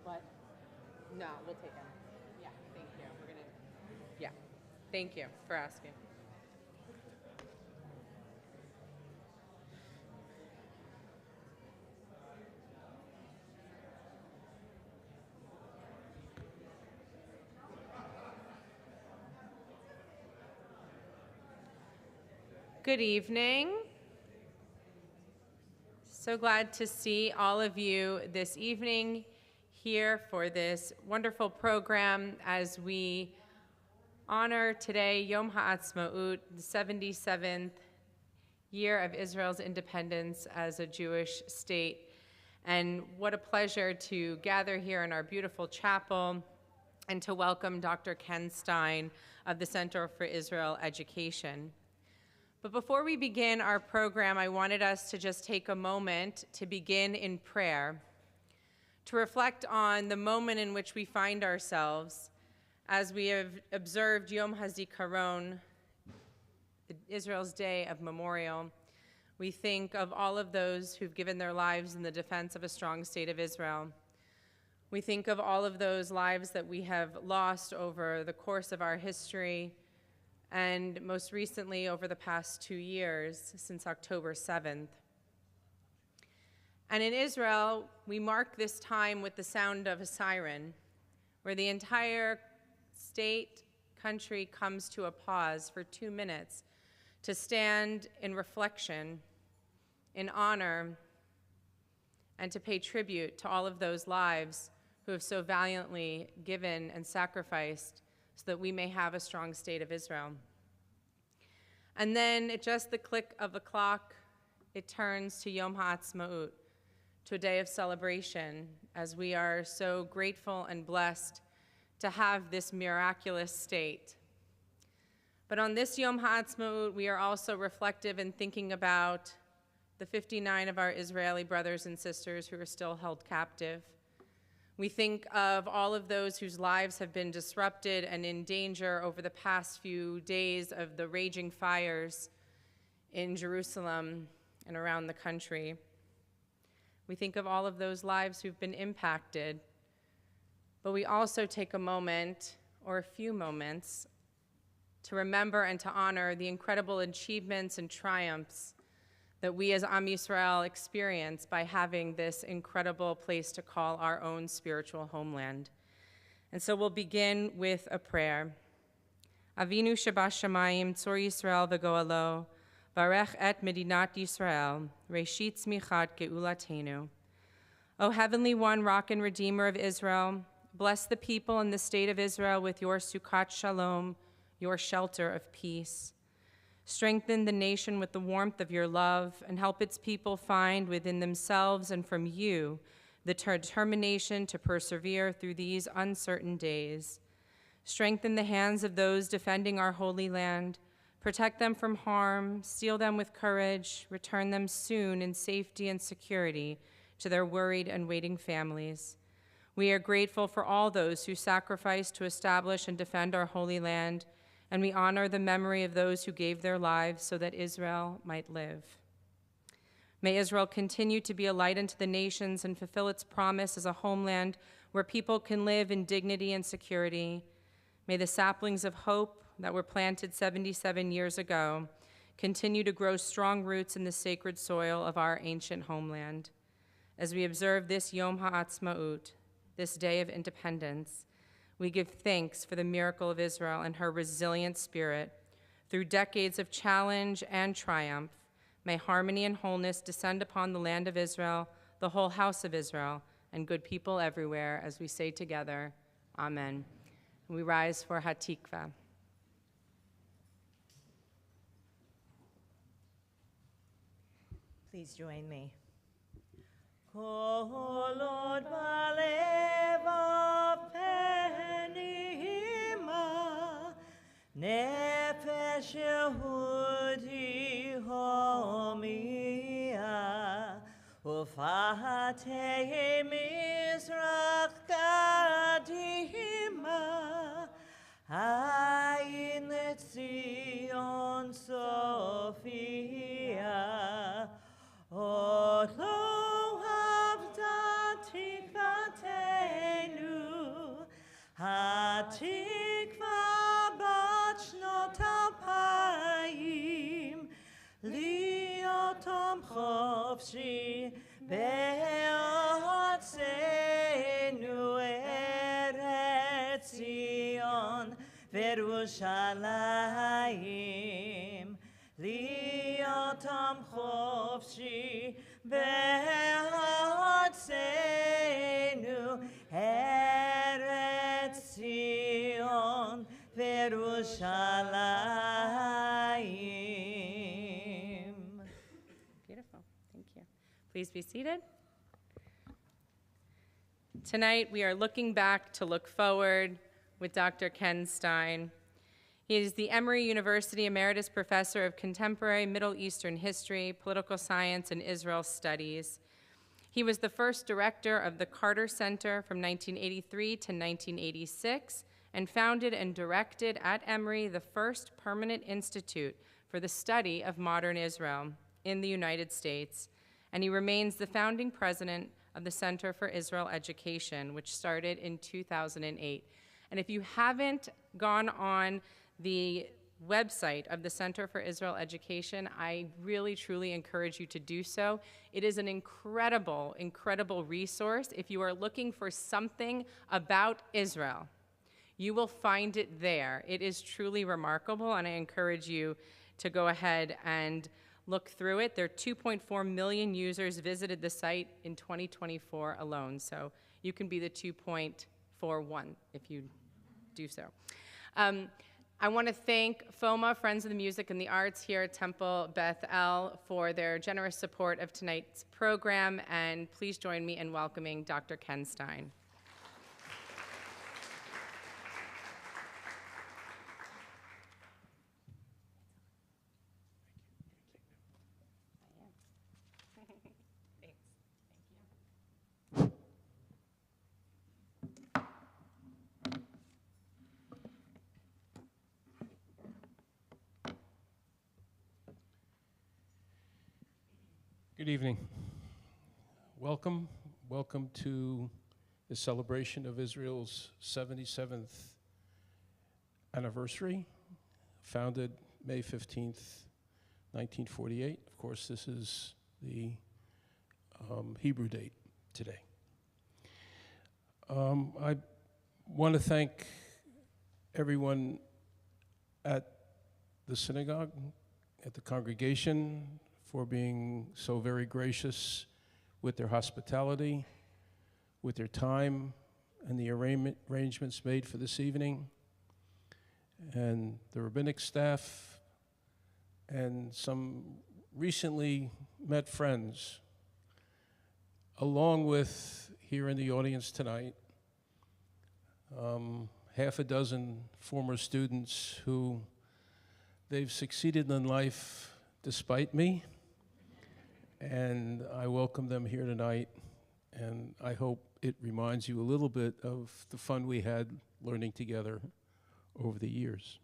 What? No, we'll take them. Yeah, thank you. Yeah, thank you for asking. Good evening. So glad to see all of you this evening here for this wonderful program as we honor today Yom HaAtzmaut, the 77th year of Israel's independence as a Jewish state. And what a pleasure to gather here in our beautiful chapel and to welcome Dr. Ken Stein of the Center for Israel Education. But before we begin our program, I wanted us to just take a moment to begin in prayer, to reflect on the moment in which we find ourselves as we have observed Yom HaZikaron, Israel's Day of Memorial. We think of all of those who've given their lives in the defense of a strong state of Israel. We think of all of those lives that we have lost over the course of our history, and most recently over the past 2 years, since October 7th. And in Israel, we mark this time with the sound of a siren, where the entire state, country comes to a pause for 2 minutes to stand in reflection, in honor, and to pay tribute to all of those lives who have so valiantly given and sacrificed so that we may have a strong state of Israel. And then at just the click of the clock, it turns to Yom HaAtzmaut, to a day of celebration, as we are so grateful and blessed to have this miraculous state. But on this Yom HaAtzmaut, we are also reflective in thinking about the 59 of our Israeli brothers and sisters who are still held captive. We think of all of those whose lives have been disrupted and in danger over the past few days of the raging fires in Jerusalem and around the country. We think of all of those lives who've been impacted, but we also take a moment, or a few moments, to remember and to honor the incredible achievements and triumphs that we as Am Yisrael experience by having this incredible place to call our own spiritual homeland. And so we'll begin with a prayer. Avinu Shabashamayim Tzor Yisrael v'Goalo, Varech et Medinat Yisrael, Reshit Tzmichat Geulatenu. O Heavenly One, Rock and Redeemer of Israel, bless the people and the state of Israel with your Sukkot Shalom, your shelter of peace. Strengthen the nation with the warmth of your love, and help its people find within themselves and from you the determination to persevere through these uncertain days. Strengthen the hands of those defending our holy land. Protect them from harm, seal them with courage, return them soon in safety and security to their worried and waiting families. We are grateful for all those who sacrificed to establish and defend our holy land, and we honor the memory of those who gave their lives so that Israel might live. May Israel continue to be a light unto the nations and fulfill its promise as a homeland where people can live in dignity and security. May the saplings of hope that were planted 77 years ago continue to grow strong roots in the sacred soil of our ancient homeland. As we observe this Yom HaAtzmaut, this day of independence, we give thanks for the miracle of Israel and her resilient spirit. Through decades of challenge and triumph, may harmony and wholeness descend upon the land of Israel, the whole house of Israel, and good people everywhere, as we say together, Amen. We rise for Hatikva. Please join me. Kolod baleva penima, nefesh Yehudi homia, ufatei mizrach kadima, ayin letzion Sophia, Olo avda tikvateinu, התקווה בת שנות 2000 להיות עם חופשי בארצנו ארץ ציון וירושלים להיות עם חופשי בארצנו ארץ ציון וירושלים. Beautiful. Thank you. Please be seated. Tonight, we are looking back to look forward with Dr. Ken Stein. He is the Emory University Emeritus Professor of Contemporary Middle Eastern History, Political Science, and Israel Studies. He was the first director of the Carter Center from 1983 to 1986 and founded and directed at Emory the first permanent institute for the study of modern Israel in the United States. And he remains the founding president of the Center for Israel Education, which started in 2008. And if you haven't gone on the website of the Center for Israel Education, I really, truly encourage you to do so. It is an incredible, incredible resource. If you are looking for something about Israel, you will find it there. It is truly remarkable, and I encourage you to go ahead and look through it. There are 2.4 million users visited the site in 2024 alone, so you can be the 2.41 if you do so. I want to thank FOMA, Friends of the Music and the Arts here at Temple Beth El, for their generous support of tonight's program, and please join me in welcoming Dr. Ken Stein. Good evening. Welcome to the celebration of Israel's 77th anniversary, founded May 15th, 1948. Of course, this is the Hebrew date today. I want to thank everyone at the synagogue, at the congregation, for being so very gracious with their hospitality, with their time, and the arrangements made for this evening, and the rabbinic staff, and some recently met friends, along with, here in the audience tonight, half a dozen former students who they've succeeded in life despite me. And I welcome them here tonight, and I hope it reminds you a little bit of the fun we had learning together over the years.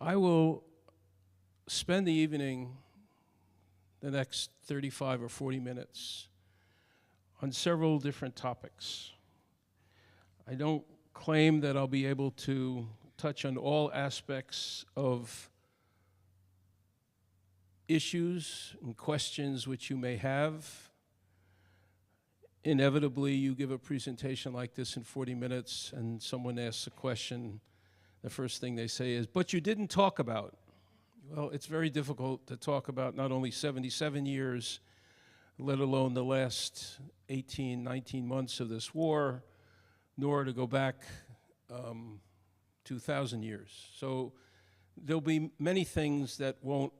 I will spend the evening, the next 35 or 40 minutes, on several different topics. I don't claim that I'll be able to touch on all aspects of issues and questions which you may have. Inevitably, you give a presentation like this in 40 minutes and someone asks a question, the first thing they say is, but you didn't talk about. Well, it's very difficult to talk about not only 77 years, let alone the last 18, 19 months of this war, nor to go back 2,000 years. So there'll be many things that won't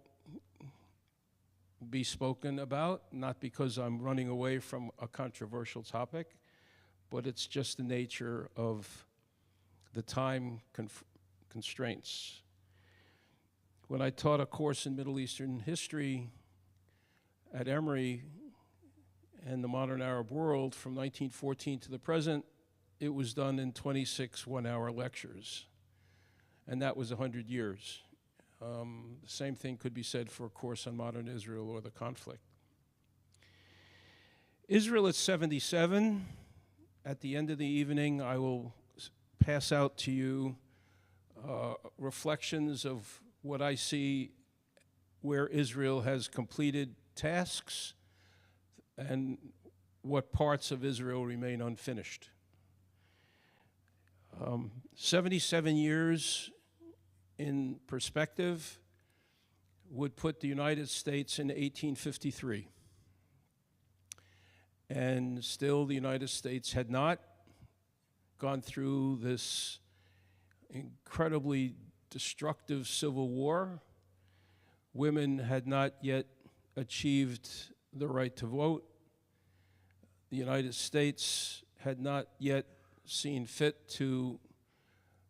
be spoken about, not because I'm running away from a controversial topic, but it's just the nature of the time constraints. When I taught a course in Middle Eastern history at Emory and the modern Arab world from 1914 to the present, it was done in 26 one-hour lectures, and that was 100 years. The same thing could be said for a course on modern Israel or the conflict. Israel at 77, at the end of the evening, I will pass out to you reflections of what I see where Israel has completed tasks and what parts of Israel remain unfinished. 77 years in perspective would put the United States in 1853. And still the United States had not gone through this incredibly destructive civil war. Women had not yet achieved the right to vote. The United States had not yet seen fit to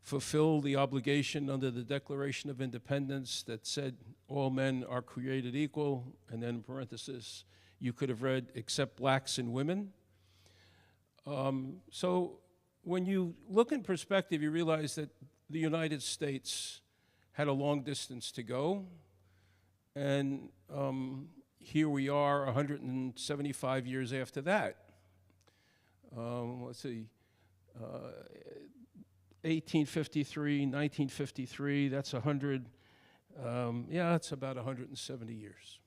fulfill the obligation under the Declaration of Independence that said all men are created equal, and then in parenthesis, you could have read, except blacks and women. So when you look in perspective, you realize that the United States had a long distance to go. And here we are 175 years after that. Let's see, 1853, 1953, that's 100, yeah, that's about 170 years.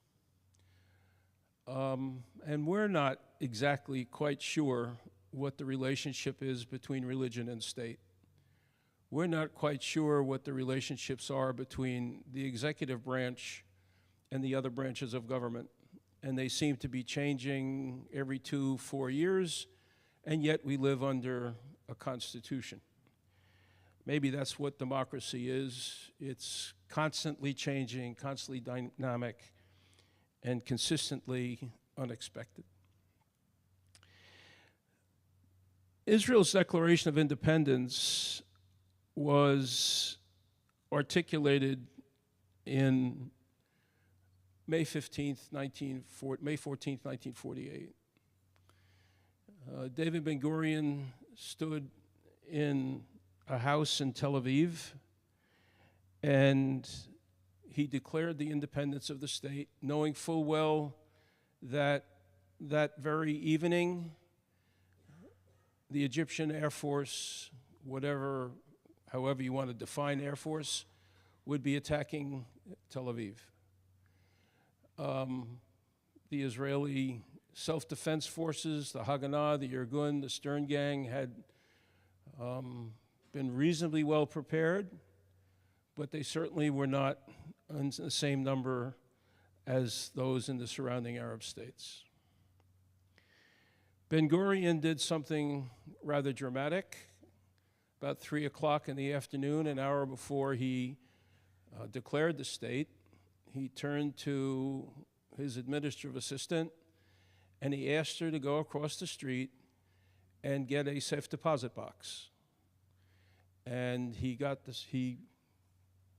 And we're not exactly quite sure what the relationship is between religion and state. We're not quite sure what the relationships are between the executive branch and the other branches of government. And they seem to be changing every 2-4 years, and yet we live under a constitution. Maybe that's what democracy is. It's constantly changing, constantly dynamic, and consistently unexpected. Israel's Declaration of Independence was articulated in May 14th, 1948. David Ben-Gurion stood in a house in Tel Aviv, and he declared the independence of the state, knowing full well that that very evening, the Egyptian Air Force, however you want to define Air Force, would be attacking Tel Aviv. The Israeli self-defense forces, the Haganah, the Irgun, the Stern Gang had been reasonably well prepared, but they certainly were not in the same number as those in the surrounding Arab states. Ben-Gurion did something rather dramatic. About 3 o'clock in the afternoon, an hour before he declared the state, he turned to his administrative assistant and he asked her to go across the street and get a safe deposit box. And he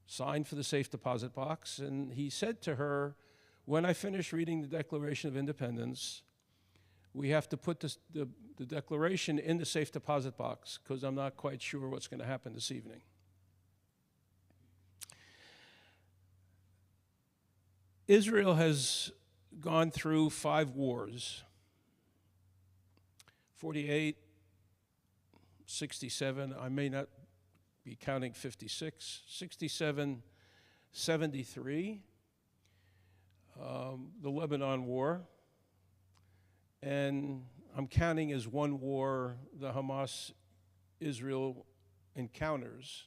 signed for the safe deposit box, and he said to her, when I finish reading the Declaration of Independence, we have to put the Declaration in the safe deposit box because I'm not quite sure what's going to happen this evening. Israel has gone through 5 wars, 48, 67, I may not be counting 56, 67, 73, the Lebanon War, and I'm counting as one war the Hamas-Israel encounters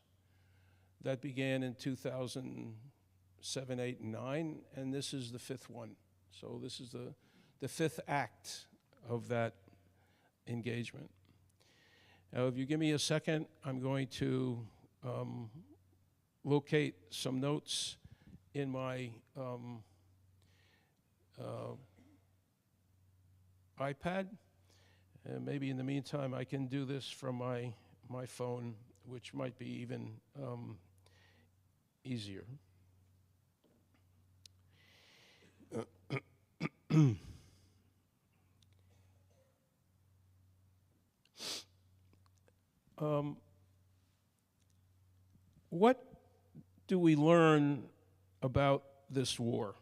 that began in 2007, 8, and 9, and this is the 5th one. So this is the 5th act of that engagement. Now, if you give me a second, I'm going to locate some notes in my iPad. And maybe in the meantime, I can do this from my phone, which might be even easier. What do we learn about this war?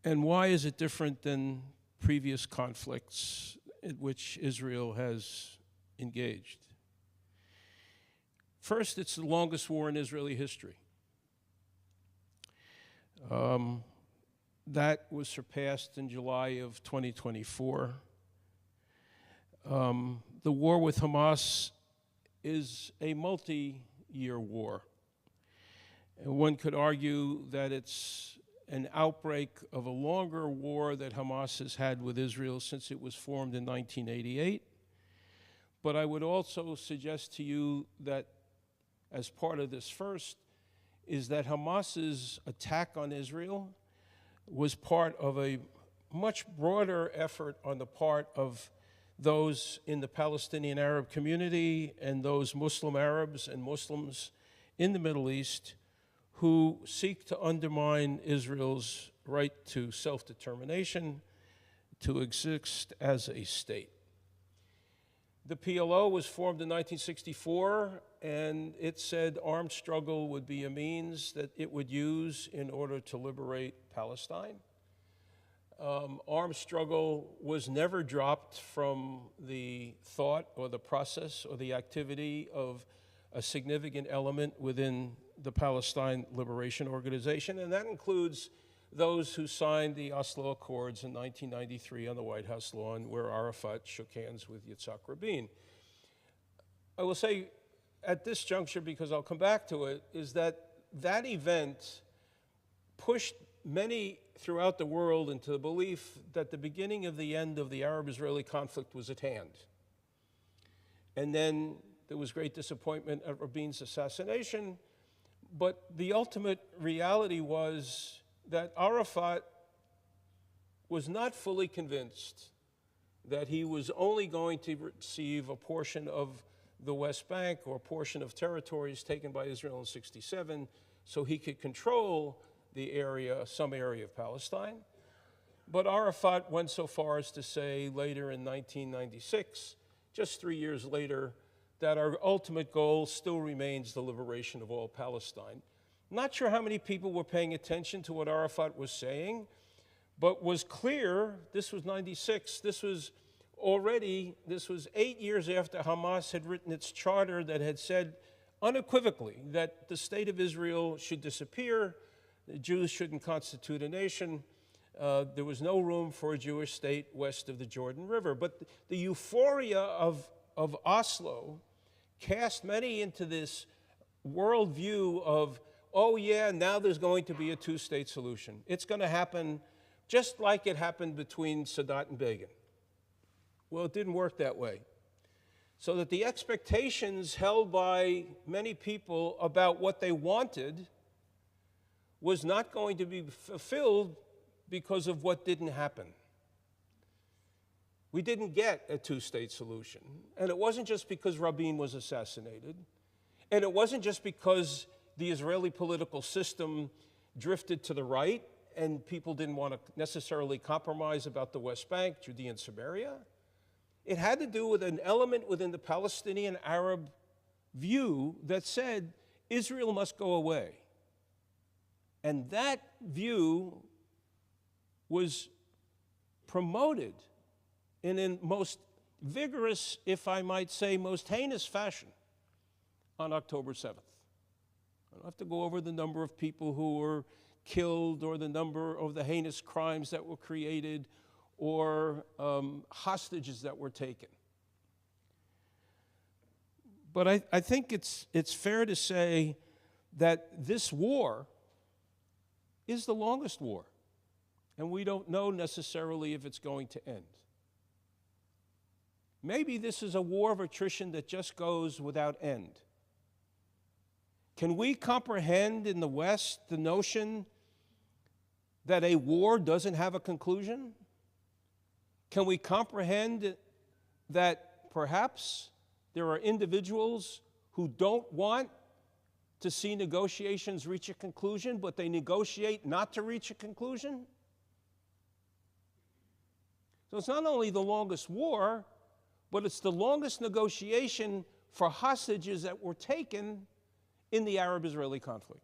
And why is it different than previous conflicts in which Israel has engaged. First, it's the longest war in Israeli history. That was surpassed in July of 2024. The war with Hamas is a multi-year war. And one could argue that it's an outbreak of a longer war that Hamas has had with Israel since it was formed in 1988. But I would also suggest to you that as part of this first is that Hamas's attack on Israel was part of a much broader effort on the part of those in the Palestinian Arab community and those Muslim Arabs and Muslims in the Middle East who seek to undermine Israel's right to self-determination, to exist as a state. The PLO was formed in 1964, and it said armed struggle would be a means that it would use in order to liberate Palestine. Armed struggle was never dropped from the thought or the process or the activity of a significant element within the Palestine Liberation Organization, and that includes those who signed the Oslo Accords in 1993 on the White House lawn, where Arafat shook hands with Yitzhak Rabin. I will say at this juncture, because I'll come back to it, is that that event pushed many throughout the world into the belief that the beginning of the end of the Arab-Israeli conflict was at hand. And then there was great disappointment at Rabin's assassination, but the ultimate reality was that Arafat was not fully convinced that he was only going to receive a portion of the West Bank or a portion of territories taken by Israel in '67 so he could control the area, some area of Palestine. But Arafat went so far as to say later in 1996, just 3 years later, that our ultimate goal still remains the liberation of all Palestine. Not sure how many people were paying attention to what Arafat was saying, but was clear, this was 96, this was 8 years after Hamas had written its charter that had said unequivocally that the state of Israel should disappear, the Jews shouldn't constitute a nation, there was no room for a Jewish state west of the Jordan River. But the euphoria of Oslo cast many into this worldview of, oh yeah, now there's going to be a two-state solution. It's going to happen just like it happened between Sadat and Begin. Well, it didn't work that way. So that the expectations held by many people about what they wanted was not going to be fulfilled because of what didn't happen. We didn't get a two-state solution. And it wasn't just because Rabin was assassinated. And it wasn't just because the Israeli political system drifted to the right and people didn't want to necessarily compromise about the West Bank, Judea and Samaria. It had to do with an element within the Palestinian Arab view that said Israel must go away. And that view was promoted in a most vigorous, if I might say, most heinous fashion on October 7th. I don't have to go over the number of people who were killed or the number of the heinous crimes that were created or hostages that were taken. But I think it's fair to say that this war is the longest war, and we don't know necessarily if it's going to end. Maybe this is a war of attrition that just goes without end. Can we comprehend in the West the notion that a war doesn't have a conclusion? Can we comprehend that perhaps there are individuals who don't want to see negotiations reach a conclusion, but they negotiate not to reach a conclusion? So it's not only the longest war, but it's the longest negotiation for hostages that were taken in the Arab-Israeli conflict.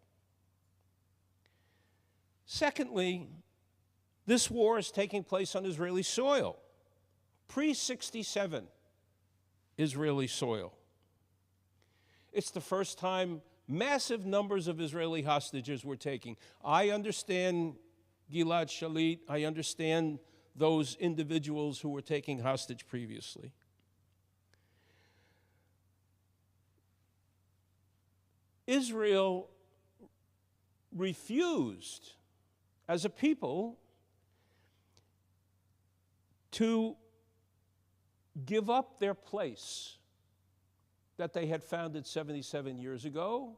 Secondly, This war is taking place on Israeli soil, pre-67 Israeli soil. It's the first time massive numbers of Israeli hostages were taken. I understand Gilad Shalit. I understand those individuals who were taken hostage previously. Israel refused, as a people, to give up their place that they had founded 77 years ago,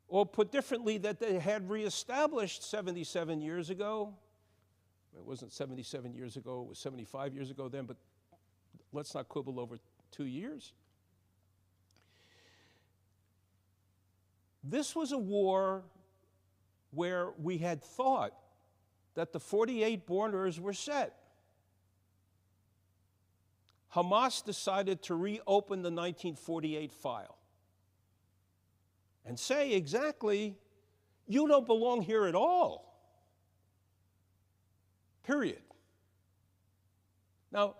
or put differently, that they had reestablished 77 years ago. It wasn't 77 years ago, it was 75 years ago then, but let's not quibble over 2 years. This was a war where we had thought that the 48 borders were set. Hamas decided to reopen the 1948 file and say exactly, you don't belong here at all. Period. Now,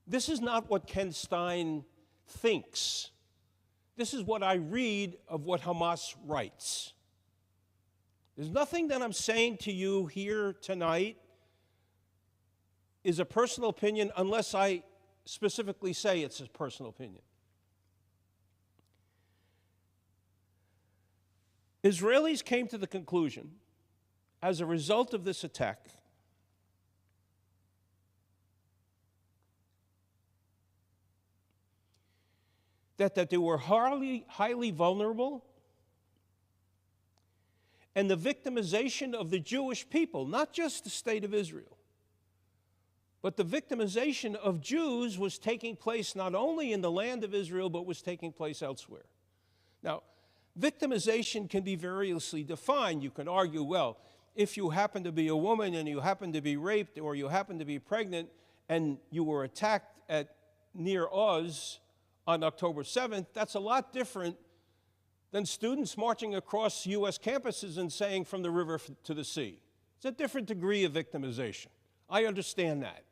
this is not what Ken Stein thinks. This is what I read of what Hamas writes. There's nothing that I'm saying to you here tonight is a personal opinion unless I specifically say it's a personal opinion. Israelis came to the conclusion, as a result of this attack, that they were highly vulnerable, and the victimization of the Jewish people, not just the state of Israel, but the victimization of Jews was taking place not only in the land of Israel, but was taking place elsewhere. Now, victimization can be variously defined. You can argue, well, if you happen to be a woman and you happen to be raped or you happen to be pregnant and you were attacked near Oz on October 7th, that's a lot different than students marching across U.S. campuses and saying from the river to the sea. It's a different degree of victimization. I understand that.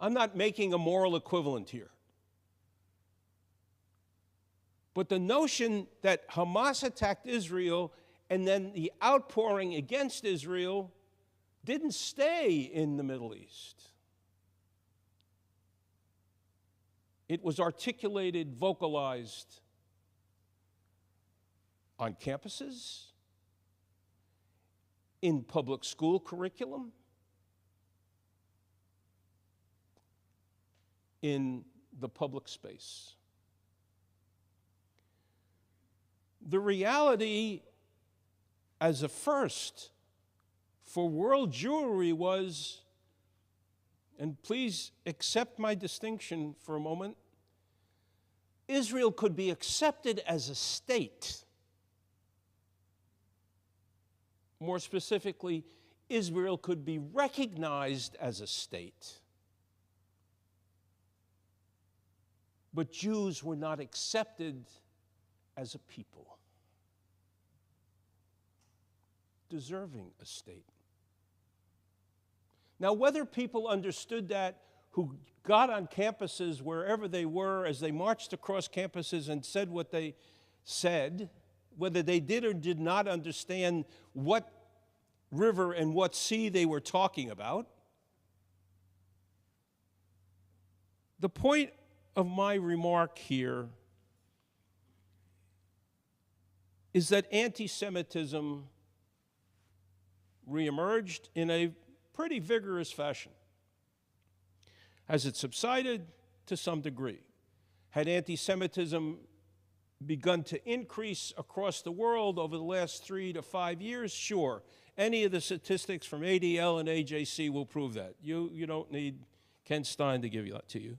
I'm not making a moral equivalent here. But the notion that Hamas attacked Israel and then the outpouring against Israel didn't stay in the Middle East. It was articulated, vocalized on campuses, in public school curriculum, in the public space. The reality as a first for world Jewry was, and please accept my distinction for a moment, Israel could be accepted as a state. More specifically, Israel could be recognized as a state. But Jews were not accepted as a people, deserving a state. Now, whether people understood that who got on campuses wherever they were as they marched across campuses and said what they said, whether they did or did not understand what river and what sea they were talking about, the point of my remark here is that anti-Semitism reemerged in a pretty vigorous fashion. Has it subsided? To some degree. Had anti-Semitism begun to increase across the world over the last 3 to 5 years? Sure. Any of the statistics from ADL and AJC will prove that. You don't need Ken Stein to give that to you.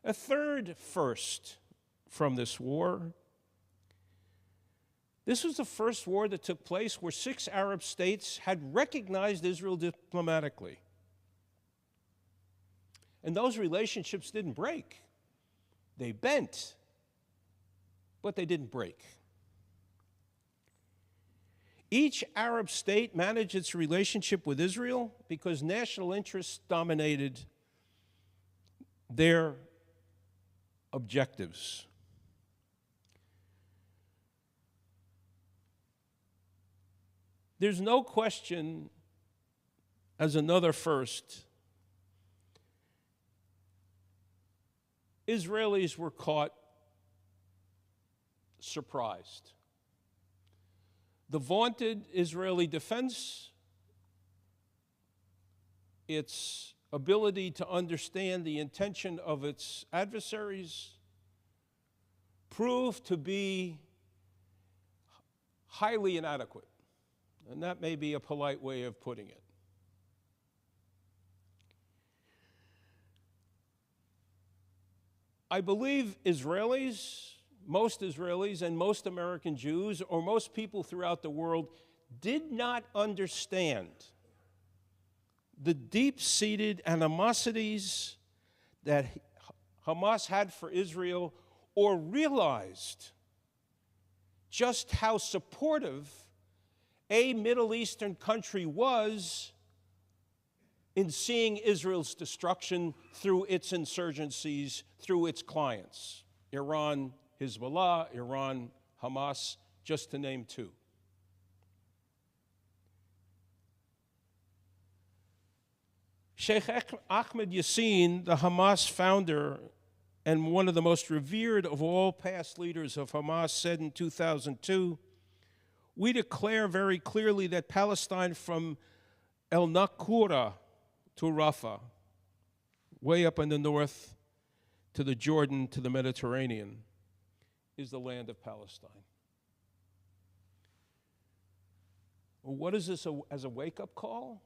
A third first from this war. This was the first war that took place where 6 Arab states had recognized Israel diplomatically. And those relationships didn't break. They bent, but they didn't break. Each Arab state managed its relationship with Israel because national interests dominated their objectives. There's no question, as another first, Israelis were caught surprised. The vaunted Israeli defense, its ability to understand the intention of its adversaries, proved to be highly inadequate. And that may be a polite way of putting it. I believe most Israelis and most American Jews, or most people throughout the world, did not understand the deep-seated animosities that Hamas had for Israel, or realized just how supportive a Middle Eastern country was in seeing Israel's destruction through its insurgencies, through its clients, Iran, Hezbollah, Iran, Hamas, just to name two. Sheikh Ahmed Yassin, the Hamas founder and one of the most revered of all past leaders of Hamas, said in 2002, "We declare very clearly that Palestine from El Naqoura to Rafah, way up in the north to the Jordan to the Mediterranean, is the land of Palestine." Well, what is this as a wake-up call?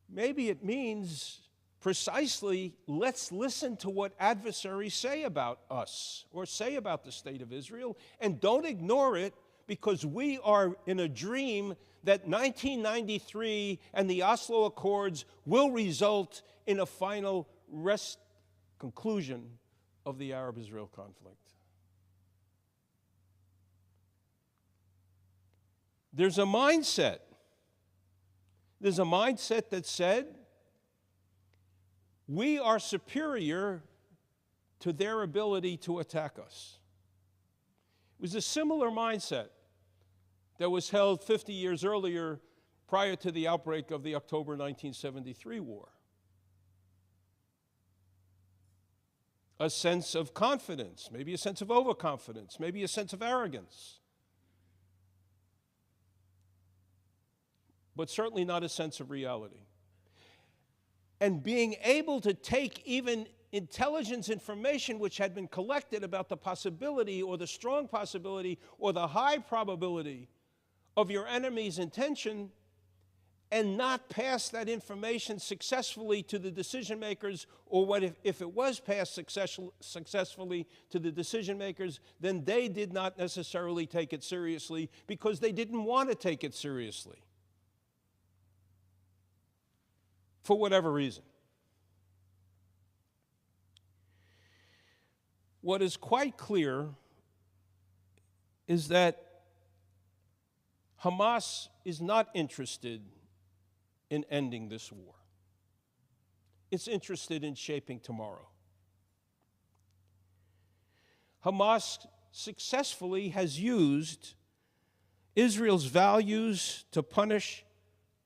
Maybe it means precisely, let's listen to what adversaries say about us or say about the state of Israel, and don't ignore it because we are in a dream that 1993 and the Oslo Accords will result in a final conclusion of the Arab-Israel conflict. There's a mindset that said, we are superior to their ability to attack us. It was a similar mindset that was held 50 years earlier, prior to the outbreak of the October 1973 war. A sense of confidence, maybe a sense of overconfidence, maybe a sense of arrogance, but certainly not a sense of reality. And being able to take even intelligence information which had been collected about the possibility or the strong possibility or the high probability of your enemy's intention and not pass that information successfully to the decision makers, or what if it was passed successfully to the decision makers, then they did not necessarily take it seriously because they didn't want to take it seriously, for whatever reason. What is quite clear is that Hamas is not interested in ending this war. It's interested in shaping tomorrow. Hamas successfully has used Israel's values to punish,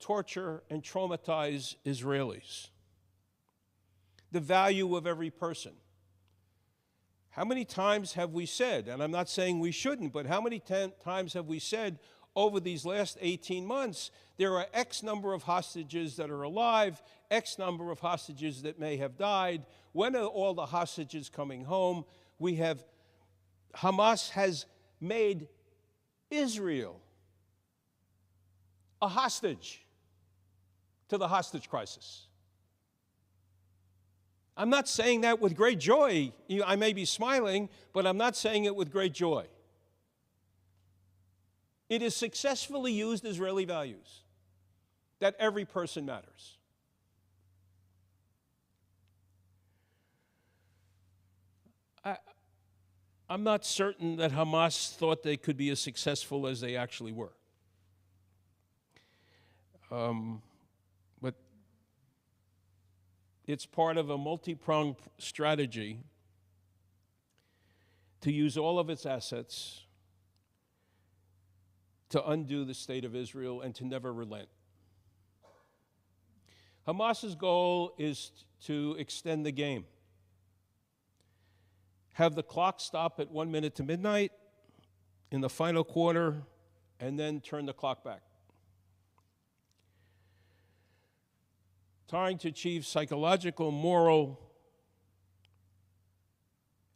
torture, and traumatize Israelis. The value of every person. How many times have we said, and I'm not saying we shouldn't, but how many times have we said over these last 18 months, there are X number of hostages that are alive, X number of hostages that may have died. When are all the hostages coming home? Hamas has made Israel a hostage to the hostage crisis. I'm not saying that with great joy. I may be smiling, but I'm not saying it with great joy. It has successfully used Israeli values, that every person matters. I'm not certain that Hamas thought they could be as successful as they actually were. But it's part of a multi-pronged strategy to use all of its assets to undo the state of Israel and to never relent. Hamas's goal is to extend the game. Have the clock stop at 1 minute to midnight in the final quarter, and then turn the clock back. Trying to achieve psychological, moral,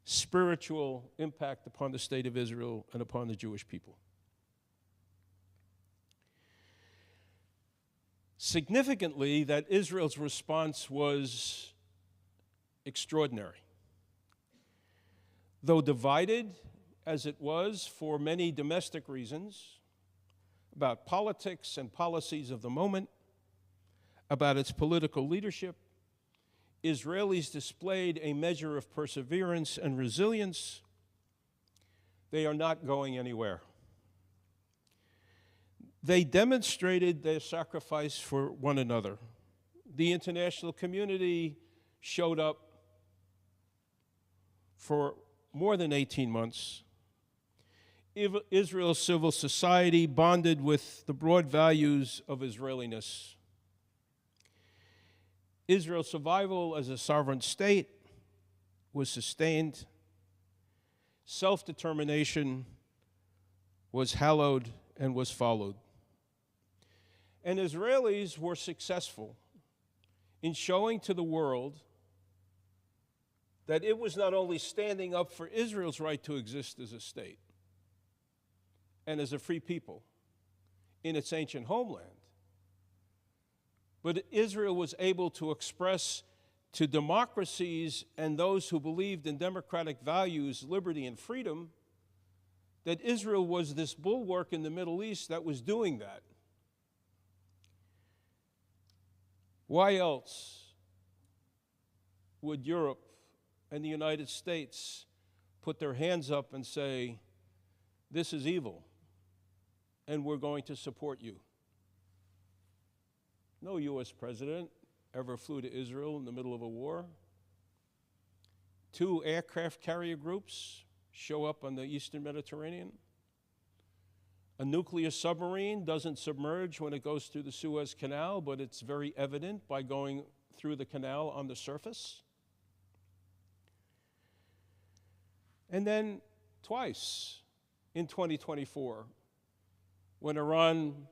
spiritual impact upon the state of Israel and upon the Jewish people. Significantly, that Israel's response was extraordinary. Though divided, as it was, for many domestic reasons, about politics and policies of the moment, about its political leadership, Israelis displayed a measure of perseverance and resilience. They are not going anywhere. They demonstrated their sacrifice for one another. The international community showed up for more than 18 months. Israel's civil society bonded with the broad values of Israeliness. Israel's survival as a sovereign state was sustained. Self-determination was hallowed and was followed. And Israelis were successful in showing to the world that it was not only standing up for Israel's right to exist as a state and as a free people in its ancient homeland, but Israel was able to express to democracies and those who believed in democratic values, liberty, and freedom, that Israel was this bulwark in the Middle East that was doing that. Why else would Europe and the United States put their hands up and say, this is evil, and we're going to support you? No U.S. president ever flew to Israel in the middle of a war. 2 aircraft carrier groups show up on the Eastern Mediterranean. A nuclear submarine doesn't submerge when it goes through the Suez Canal, but it's very evident by going through the canal on the surface. And then twice in 2024, when Iran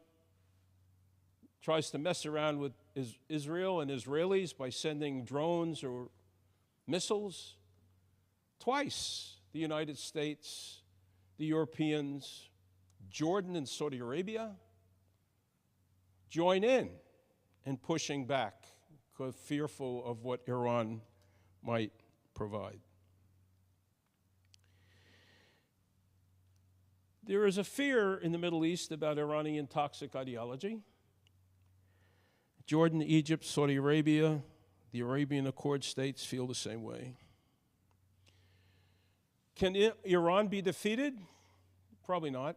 tries to mess around with Israel and Israelis by sending drones or missiles, twice the United States, the Europeans, Jordan and Saudi Arabia join in pushing back, because fearful of what Iran might provide. There is a fear in the Middle East about Iranian toxic ideology. Jordan, Egypt, Saudi Arabia, the Arabian Accord states feel the same way. Can Iran be defeated? Probably not.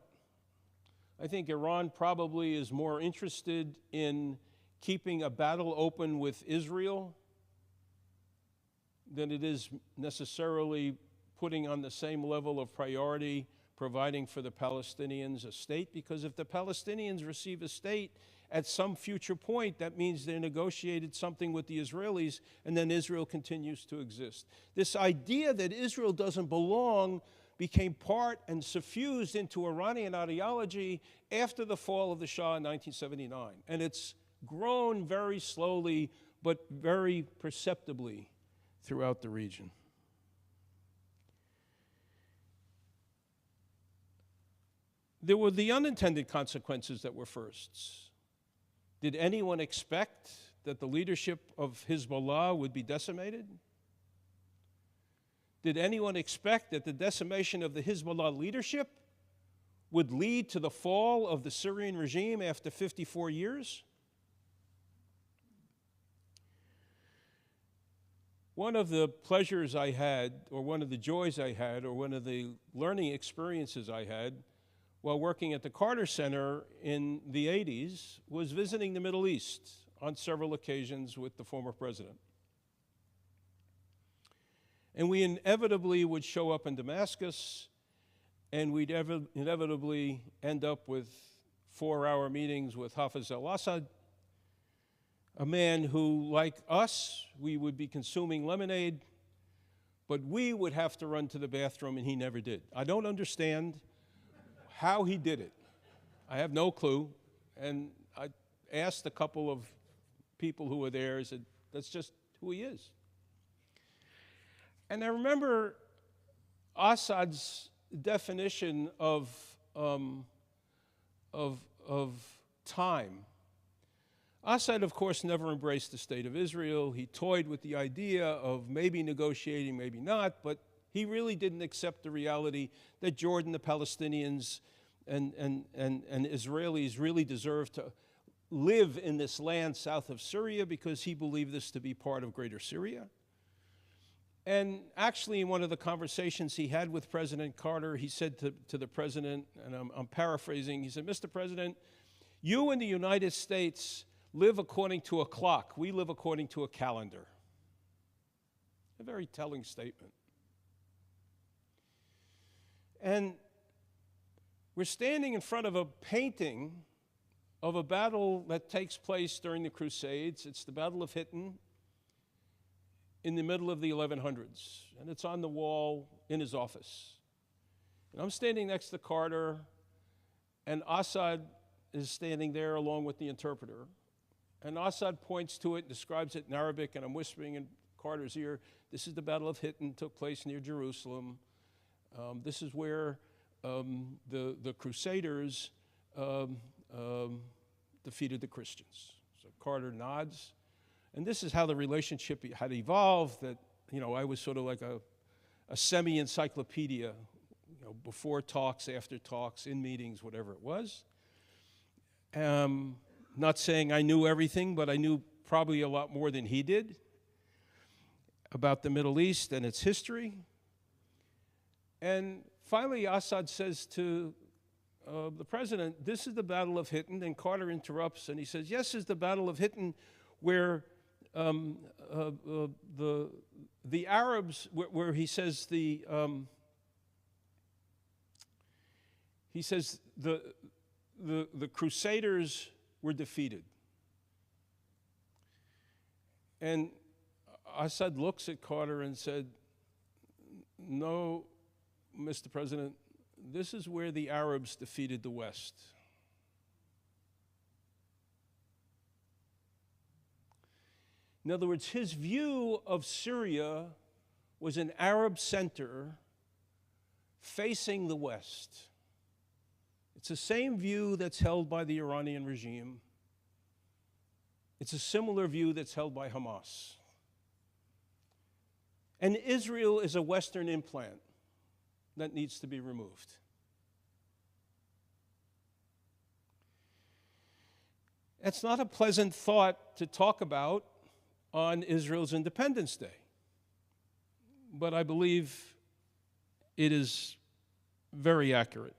I think Iran probably is more interested in keeping a battle open with Israel than it is necessarily putting on the same level of priority providing for the Palestinians a state, because if the Palestinians receive a state at some future point, that means they negotiated something with the Israelis, and then Israel continues to exist. This idea that Israel doesn't belong became part and suffused into Iranian ideology after the fall of the Shah in 1979. And it's grown very slowly, but very perceptibly throughout the region. There were the unintended consequences that were firsts. Did anyone expect that the leadership of Hezbollah would be decimated? Did anyone expect that the decimation of the Hezbollah leadership would lead to the fall of the Syrian regime after 54 years? one of the pleasures I had, or one of the joys I had, or one of the learning experiences I had while working at the Carter Center in the 80s was visiting the Middle East on several occasions with the former president. And we inevitably would show up in Damascus, and we'd inevitably end up with 4-hour meetings with Hafiz al-Assad, a man who, like us, we would be consuming lemonade, but we would have to run to the bathroom, and he never did. I don't understand how he did it. I have no clue. And I asked a couple of people who were there, I said, that's just who he is. And I remember Assad's definition of time. Assad, of course, never embraced the state of Israel. He toyed with the idea of maybe negotiating, maybe not, but he really didn't accept the reality that Jordan, the Palestinians, and Israelis really deserve to live in this land south of Syria because he believed this to be part of greater Syria. And actually, in one of the conversations he had with President Carter, he said to the president, and I'm paraphrasing, he said, Mr. President, you in the United States live according to a clock. We live according to a calendar. A very telling statement. And we're standing in front of a painting of a battle that takes place during the Crusades. It's the Battle of Hittin in the middle of the 1100s. And it's on the wall in his office. And I'm standing next to Carter, and Assad is standing there along with the interpreter. And Assad points to it, describes it in Arabic, and I'm whispering in Carter's ear, this is the Battle of Hittin, took place near Jerusalem. This is where the Crusaders defeated the Christians. So Carter nods. And this is how the relationship had evolved, that, I was sort of like a semi-encyclopedia, before talks, after talks, in meetings, whatever it was. Not saying I knew everything, but I knew probably a lot more than he did about the Middle East and its history. And finally, Assad says to the president, this is the Battle of Hittin, and Carter interrupts, and he says, yes, it's the Battle of Hittin, where the Arabs, where he says the Crusaders were defeated. And Assad looks at Carter and said, no, Mr. President, this is where the Arabs defeated the West. In other words, his view of Syria was an Arab center facing the West. It's the same view that's held by the Iranian regime. It's a similar view that's held by Hamas. And Israel is a Western implant that needs to be removed. It's not a pleasant thought to talk about on Israel's Independence Day, but I believe it is very accurate.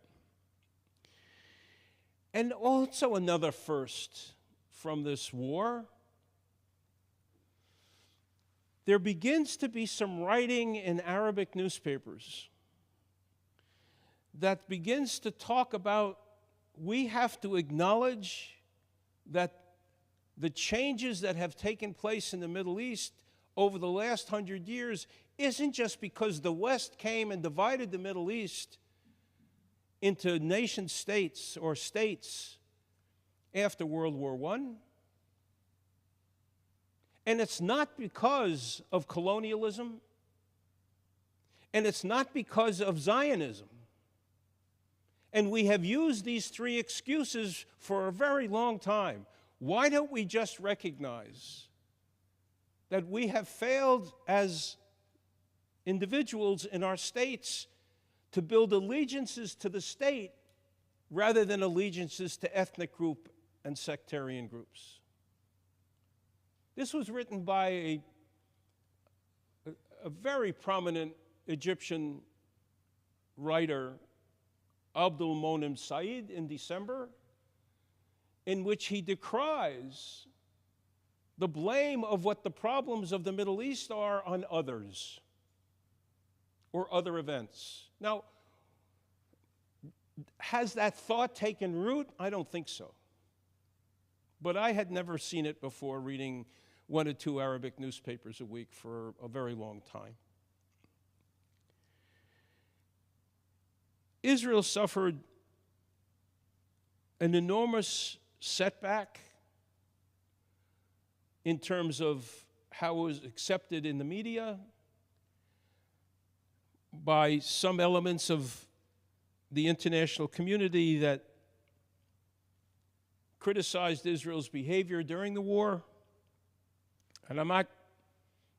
And also another first from this war, there begins to be some writing in Arabic newspapers that begins to talk about we have to acknowledge that the changes that have taken place in the Middle East over the last 100 years isn't just because the West came and divided the Middle East into nation states or states after World War I. And it's not because of colonialism, and it's not because of Zionism. And we have used these three excuses for a very long time. Why don't we just recognize that we have failed as individuals in our states to build allegiances to the state rather than allegiances to ethnic group and sectarian groups? This was written by a very prominent Egyptian writer, Abdul Monem Said, in December, in which he decries the blame of what the problems of the Middle East are on others or other events. Now, has that thought taken root? I don't think so. But I had never seen it before, reading 1 or 2 Arabic newspapers a week for a very long time. Israel suffered an enormous setback in terms of how it was accepted in the media by some elements of the international community that criticized Israel's behavior during the war. And I'm not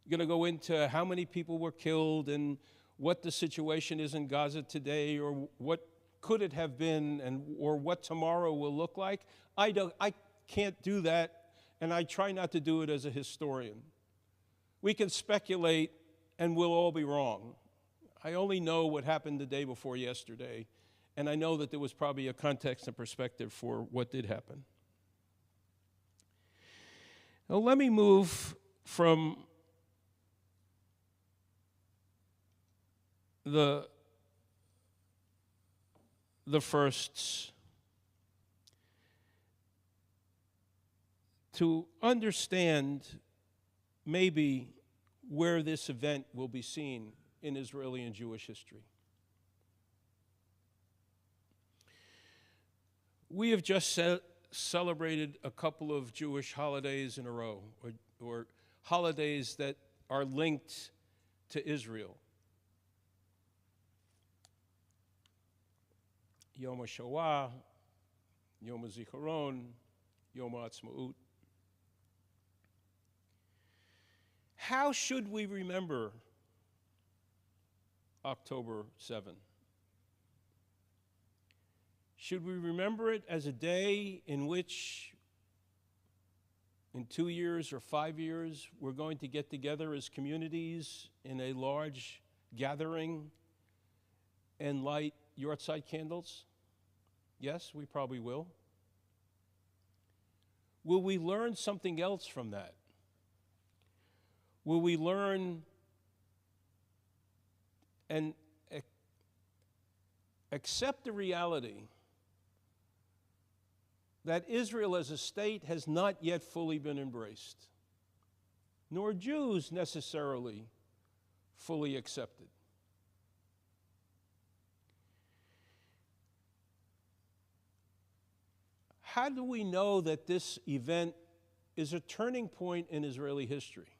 going to go into how many people were killed and what the situation is in Gaza today, or what could it have been, or what tomorrow will look like. I can't do that, and I try not to do it as a historian. We can speculate, and we'll all be wrong. I only know what happened the day before yesterday, and I know that there was probably a context and perspective for what did happen. Now, let me move from the firsts to understand maybe where this event will be seen in Israeli and Jewish history. We have just celebrated a couple of Jewish holidays in a row, or holidays that are linked to Israel. Yom HaShoah, Yom HaZikaron, Yom HaAtzmaut. How should we remember October 7? Should we remember it as a day in which, in 2 years or 5 years, we're going to get together as communities in a large gathering and light yahrzeit candles? Yes, we probably will. Will we learn something else from that? Will we learn and accept the reality that Israel as a state has not yet fully been embraced, nor Jews necessarily fully accepted? How do we know that this event is a turning point in Israeli history?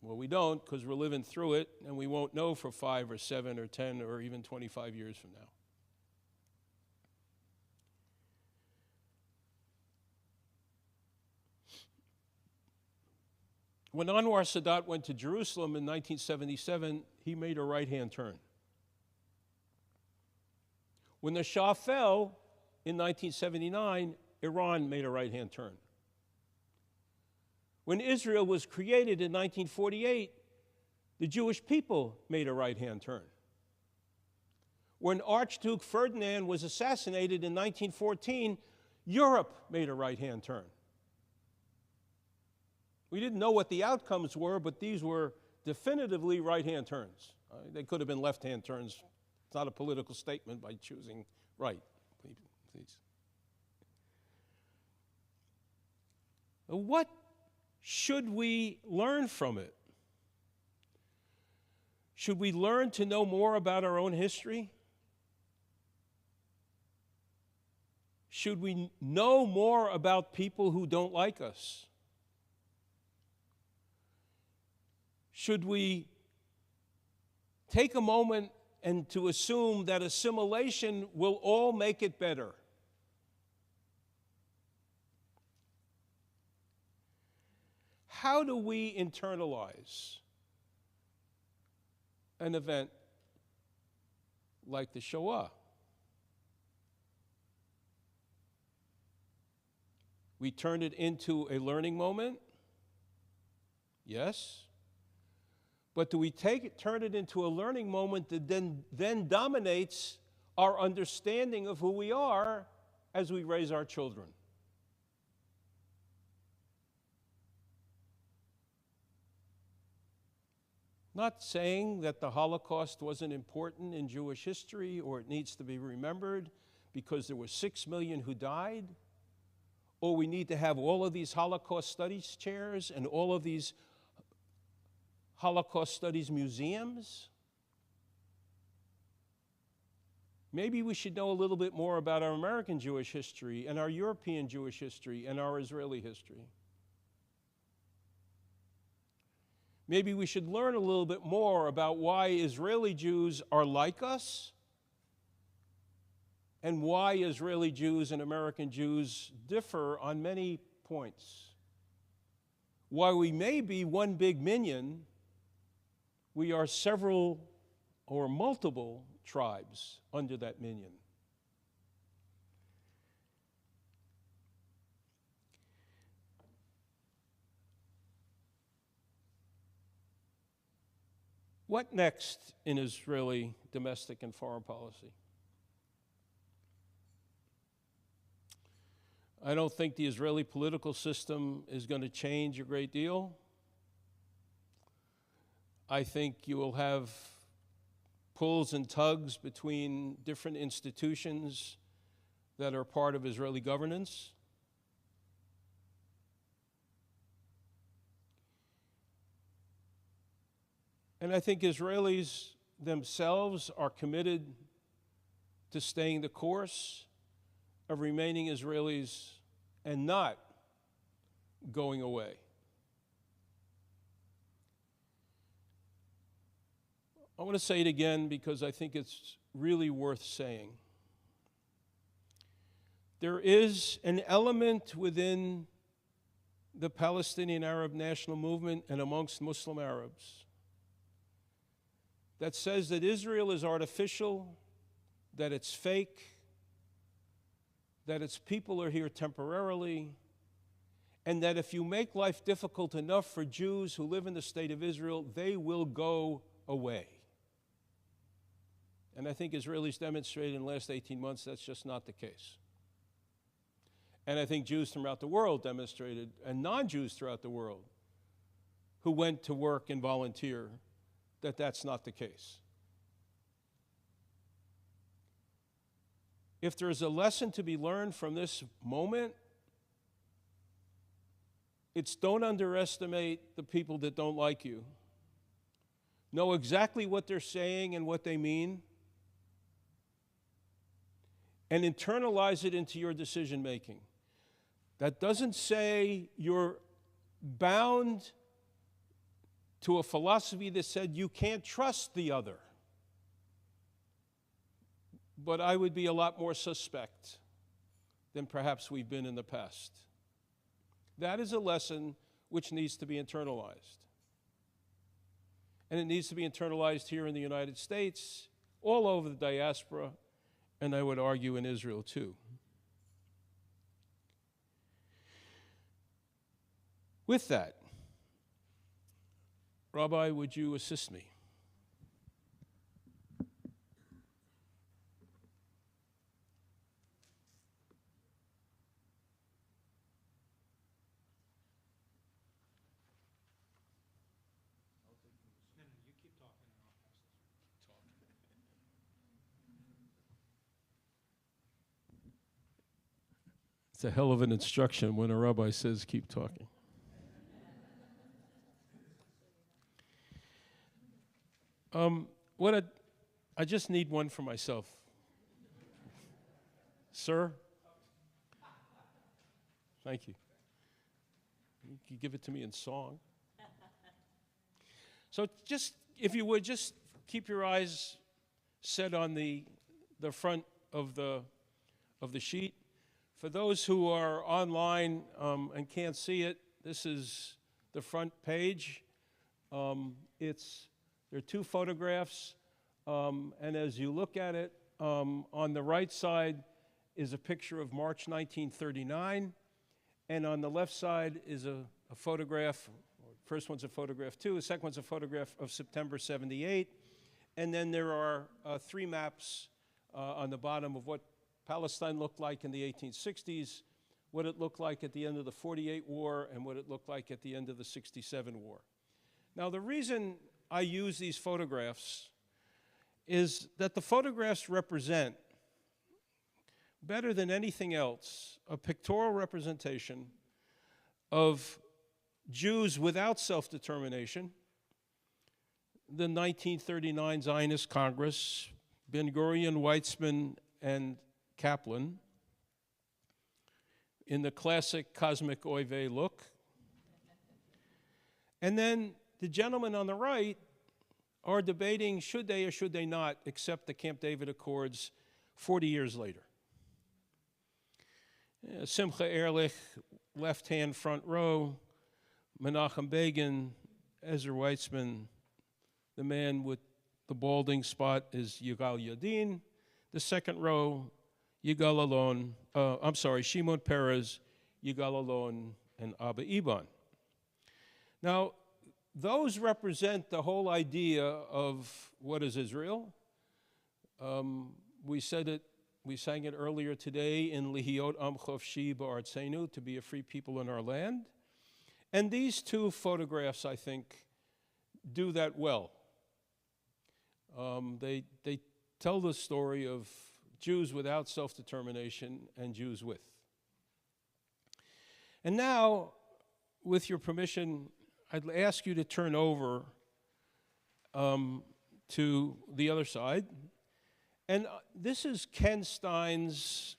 Well, we don't, because we're living through it, and we won't know for 5 or 7 or 10 or even 25 years from now. When Anwar Sadat went to Jerusalem in 1977, he made a right-hand turn. When the Shah fell in 1979, Iran made a right-hand turn. When Israel was created in 1948, the Jewish people made a right-hand turn. When Archduke Ferdinand was assassinated in 1914, Europe made a right-hand turn. We didn't know what the outcomes were, but these were definitively right-hand turns. They could have been left-hand turns. It's not a political statement by choosing right, please. What should we learn from it? Should we learn to know more about our own history? Should we know more about people who don't like us? Should we take a moment and to assume that assimilation will all make it better? How do we internalize an event like the Shoah? We turn it into a learning moment, Yes. But do we take it, turn it into a learning moment that then dominates our understanding of who we are as we raise our children? Not saying that the Holocaust wasn't important in Jewish history or it needs to be remembered because there were 6 million who died, or we need to have all of these Holocaust studies chairs and all of these Holocaust studies museums. Maybe we should know a little bit more about our American Jewish history and our European Jewish history and our Israeli history. Maybe we should learn a little bit more about why Israeli Jews are like us and why Israeli Jews and American Jews differ on many points. While we may be one big minyan, we are several or multiple tribes under that minyan. What next in Israeli domestic and foreign policy? I don't think the Israeli political system is going to change a great deal. I think you will have pulls and tugs between different institutions that are part of Israeli governance. And I think Israelis themselves are committed to staying the course, of remaining Israelis and not going away. I want to say it again because I think it's really worth saying. There is an element within the Palestinian Arab national movement and amongst Muslim Arabs that says that Israel is artificial, that it's fake, that its people are here temporarily, and that if you make life difficult enough for Jews who live in the state of Israel, they will go away. And I think Israelis demonstrated in the last 18 months that's just not the case. And I think Jews throughout the world demonstrated, and non-Jews throughout the world, who went to work and volunteer, that that's not the case. If there's a lesson to be learned from this moment, it's don't underestimate the people that don't like you. Know exactly what they're saying and what they mean, and internalize it into your decision making. That doesn't say you're bound to a philosophy that said you can't trust the other. But I would be a lot more suspect than perhaps we've been in the past. That is a lesson which needs to be internalized. And it needs to be internalized here in the United States, all over the diaspora, and I would argue in Israel too. With that, Rabbi, would you assist me? It's a hell of an instruction when a rabbi says, keep talking. I just need one for myself. Sir? Thank you. You can give it to me in song. So just, if you would, just keep your eyes set on the front of the sheet. For those who are online and can't see it, this is the front page. There are two photographs, and as you look at it, on the right side is a picture of March 1939, and on the left side is a photograph First one's a photograph 2. The second one's a photograph of September 78. And then there are 3 maps on the bottom of what Palestine looked like in the 1860s, what it looked like at the end of the 48 war, and what it looked like at the end of the 67 war. Now, the reason I use these photographs is that the photographs represent, better than anything else, a pictorial representation of Jews without self-determination, the 1939 Zionist Congress, Ben-Gurion, Weizmann, and Kaplan, in the classic cosmic oy vey look. And then the gentlemen on the right are debating should they or should they not accept the Camp David Accords 40 years later. Simcha Ehrlich, left-hand front row, Menachem Begin, Ezra Weizmann, the man with the balding spot is Yigal Yadin. The second row, Yigal Alon, Shimon Peres, Yigal Alon, and Abba Eban. Now, those represent the whole idea of what is Israel. We sang it earlier today in Lihiot Am Chofshi Ba'artzenu, to be a free people in our land. And these 2 photographs, I think, do that well. They tell the story of Jews without self-determination and Jews with. And now, with your permission, I'd ask you to turn over to the other side. And this is Ken Stein's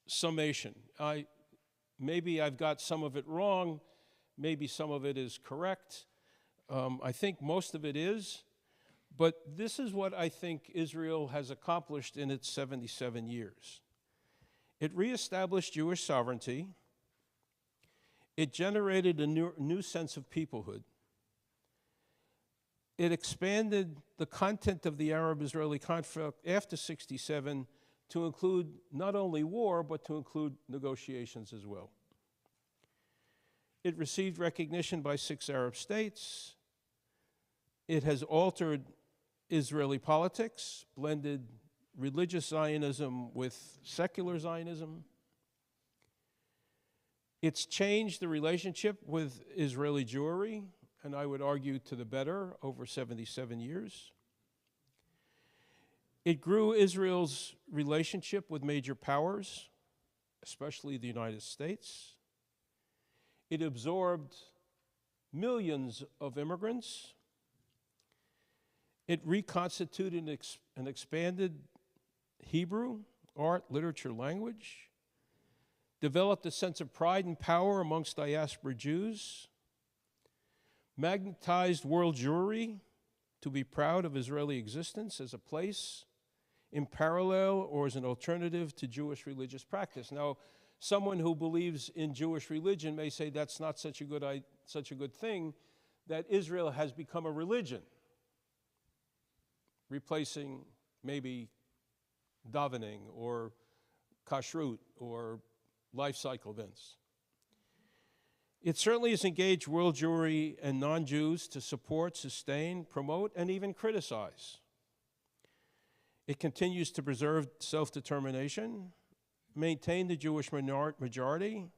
summation. Maybe I've got some of it wrong. Maybe some of it is correct. I think most of it is. But this is what I think Israel has accomplished in its 77 years. It reestablished Jewish sovereignty. It generated a new sense of peoplehood. It expanded the content of the Arab-Israeli conflict after 67 to include not only war, but to include negotiations as well. It received recognition by 6 Arab states. It has altered Israeli politics, blended religious Zionism with secular Zionism. It's changed the relationship with Israeli Jewry, and I would argue to the better, over 77 years. It grew Israel's relationship with major powers, especially the United States. It absorbed millions of immigrants. It reconstituted and expanded Hebrew, art, literature, language, developed a sense of pride and power amongst diaspora Jews, magnetized world Jewry to be proud of Israeli existence as a place in parallel or as an alternative to Jewish religious practice. Now, someone who believes in Jewish religion may say that's not such a good thing, that Israel has become a religion, replacing maybe davening or kashrut or life cycle events. It certainly has engaged world Jewry and non-Jews to support, sustain, promote, and even criticize. It continues to preserve self-determination, maintain the Jewish majority,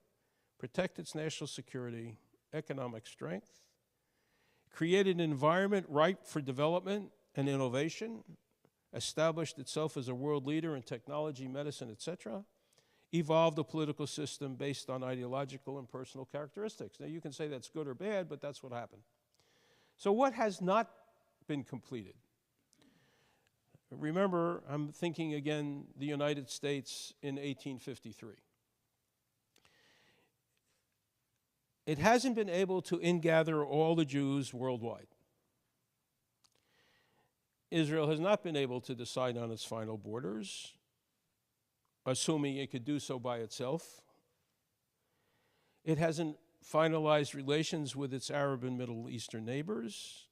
protect its national security, economic strength, create an environment ripe for development and innovation, established itself as a world leader in technology, medicine, etc., evolved a political system based on ideological and personal characteristics. Now, you can say that's good or bad, but that's what happened. So what has not been completed? Remember, I'm thinking again, the United States in 1853. It hasn't been able to ingather all the Jews worldwide. Israel has not been able to decide on its final borders, assuming it could do so by itself. It hasn't finalized relations with its Arab and Middle Eastern neighbors.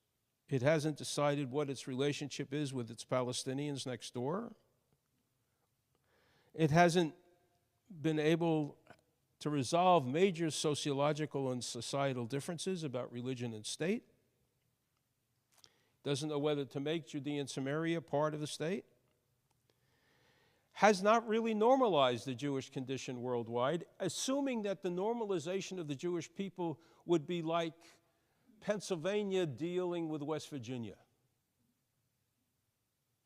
It hasn't decided what its relationship is with its Palestinians next door. It hasn't been able to resolve major sociological and societal differences about religion and state, doesn't know whether to make Judea and Samaria part of the state, has not really normalized the Jewish condition worldwide, assuming that the normalization of the Jewish people would be like Pennsylvania dealing with West Virginia.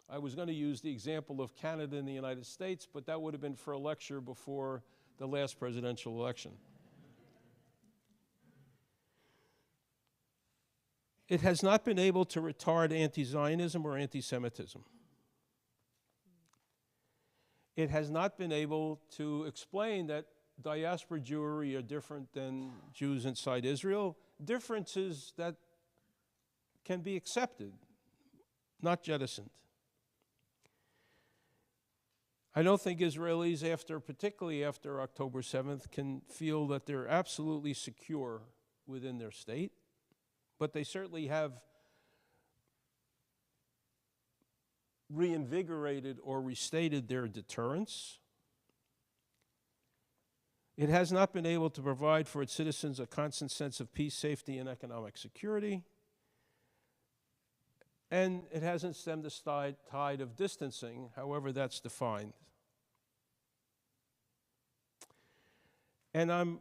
I was going to use the example of Canada and the United States, but that would have been for a lecture before the last presidential election. It has not been able to retard anti-Zionism or anti-Semitism. It has not been able to explain that diaspora Jewry are different than Jews inside Israel, differences that can be accepted, not jettisoned. I don't think Israelis, particularly after October 7th, can feel that they're absolutely secure within their state, but they certainly have reinvigorated or restated their deterrence. It has not been able to provide for its citizens a constant sense of peace, safety, and economic security. And it hasn't stemmed the tide of distancing, however that's defined. And I'm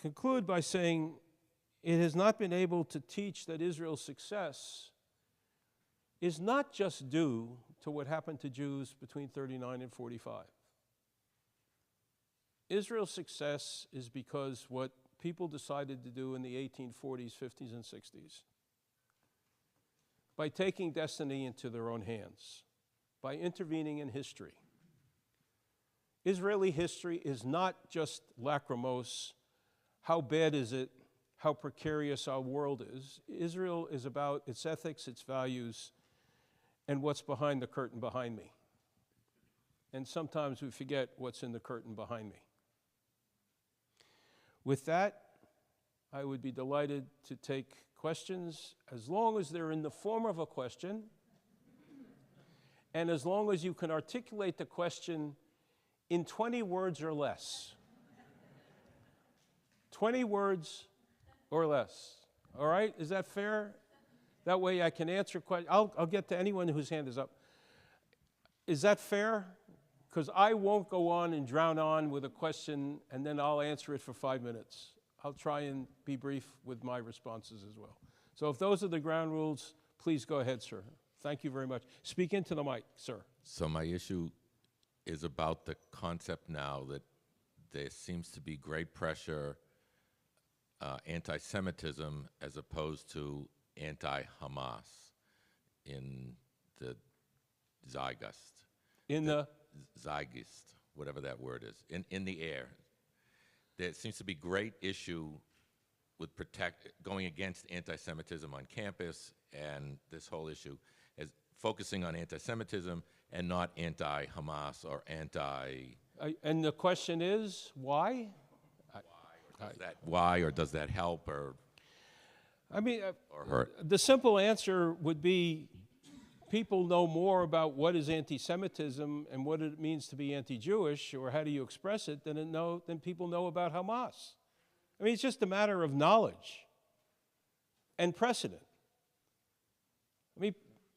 conclude by saying it has not been able to teach that Israel's success is not just due to what happened to Jews between 39 and 45. Israel's success is because what people decided to do in the 1840s, 50s, and 60s. By taking destiny into their own hands, by intervening in history. Israeli history is not just lachrymose, how bad is it, how precarious our world is. Israel is about its ethics, its values, and what's behind the curtain behind me. And sometimes we forget what's in the curtain behind me. With that, I would be delighted to take questions as long as they're in the form of a question, and as long as you can articulate the question in 20 words or less. 20 words or less. All right? Is that fair? That way I can answer questions. I'll get to anyone whose hand is up. Is that fair? Because I won't go on and drown on with a question and then I'll answer it for 5 minutes. I'll try and be brief with my responses as well. So if those are the ground rules, please go ahead, sir. Thank you very much. Speak into the mic, sir. So my issue is about the concept now that there seems to be great pressure, anti-Semitism as opposed to anti-Hamas in the zeitgeist. In the zeitgeist, whatever that word is, in the air. There seems to be great issue with going against anti-Semitism on campus, and this whole issue is focusing on anti-Semitism and not anti-Hamas or anti... and the question is, why? Why, or does that help, or... I mean, or hurt? The simple answer would be people know more about what is anti-Semitism and what it means to be anti-Jewish, or how do you express it, than people know about Hamas. I mean, it's just a matter of knowledge and precedent. I mean,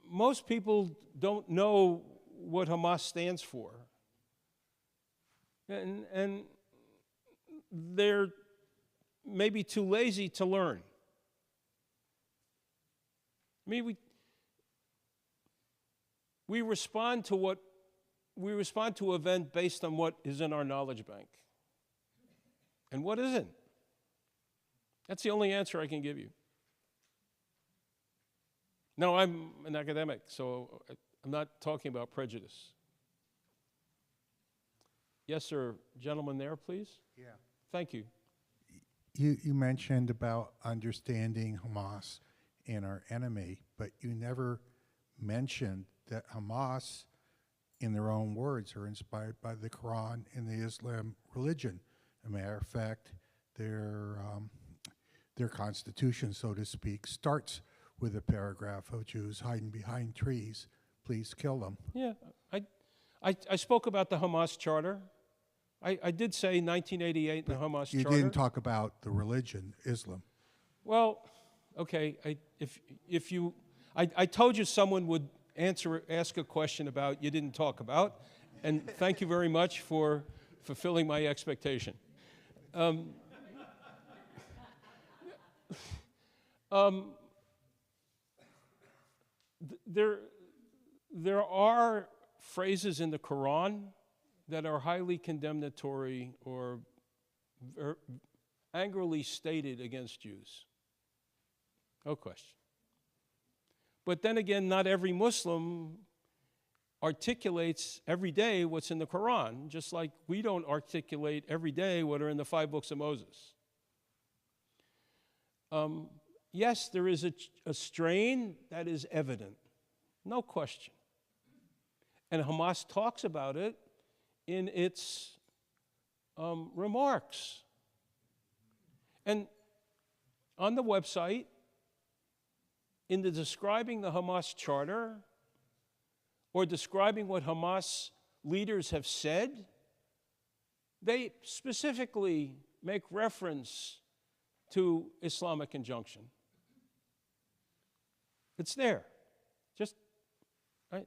most people don't know what Hamas stands for. And they're maybe too lazy to learn. I mean, we respond to event based on what is in our knowledge bank. And what isn't? That's the only answer I can give you. No, I'm an academic, so I'm not talking about prejudice. Yes, sir. Gentleman there, please. Yeah. Thank you. You mentioned about understanding Hamas and our enemy, but you never mentioned that Hamas, in their own words, are inspired by the Quran and the Islam religion. As a matter of fact, their constitution, so to speak, starts with a paragraph of Jews hiding behind trees. Please kill them. Yeah, I spoke about the Hamas charter. I did say 1988 in the Hamas You Charter. didn't talk about the religion, Islam. Well, okay, I told you someone would ask a question about you didn't talk about, and thank you very much for fulfilling my expectation. There are phrases in the Quran that are highly condemnatory or angrily stated against Jews. No question. But then again, not every Muslim articulates every day what's in the Quran, just like we don't articulate every day what are in the 5 books of Moses. Yes, there is a strain that is evident, no question. And Hamas talks about it in its remarks. And on the website, in the describing the Hamas Charter, or describing what Hamas leaders have said, they specifically make reference to Islamic injunction. It's there. Just, I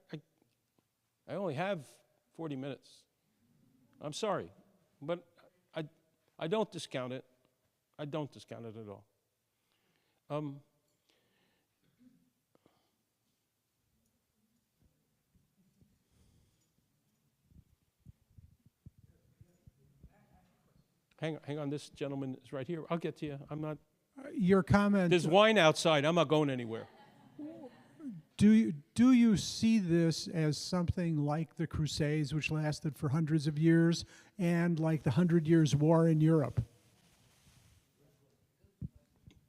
only have 40 minutes. I'm sorry, but I don't discount it. I don't discount it at all. Hang on, this gentleman is right here. I'll get to you. I'm not. Your comment. There's wine outside. I'm not going anywhere. Do you see this as something like the Crusades, which lasted for hundreds of years, and like the 100 Years' War in Europe?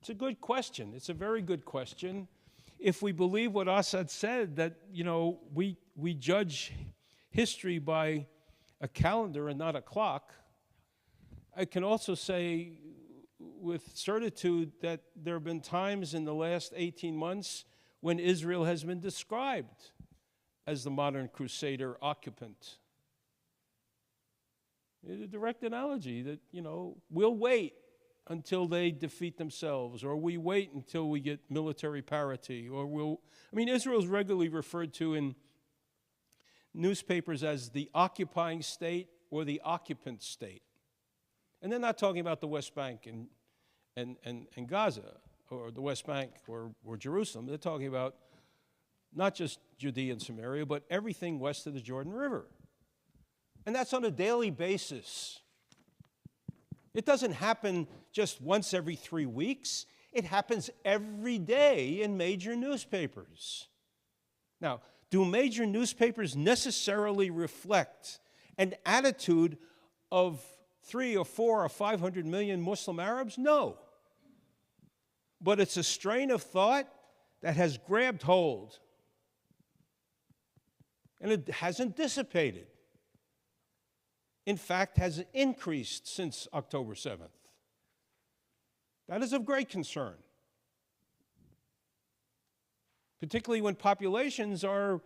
It's a good question. It's a very good question. If we believe what Assad said, that we judge history by a calendar and not a clock, I can also say with certitude that there have been times in the last 18 months when Israel has been described as the modern crusader occupant. It's a direct analogy that, we'll wait until they defeat themselves, or we wait until we get military parity, or Israel's regularly referred to in newspapers as the occupying state or the occupant state. And they're not talking about the West Bank and Gaza, or the West Bank or Jerusalem. They're talking about not just Judea and Samaria, but everything west of the Jordan River. And that's on a daily basis. It doesn't happen just once every 3 weeks. It happens every day in major newspapers. Now, do major newspapers necessarily reflect an attitude of 3 or 4 or 500 million Muslim Arabs? No. But it's a strain of thought that has grabbed hold. And it hasn't dissipated. In fact, has increased since October 7th. That is of great concern. Particularly when populations are,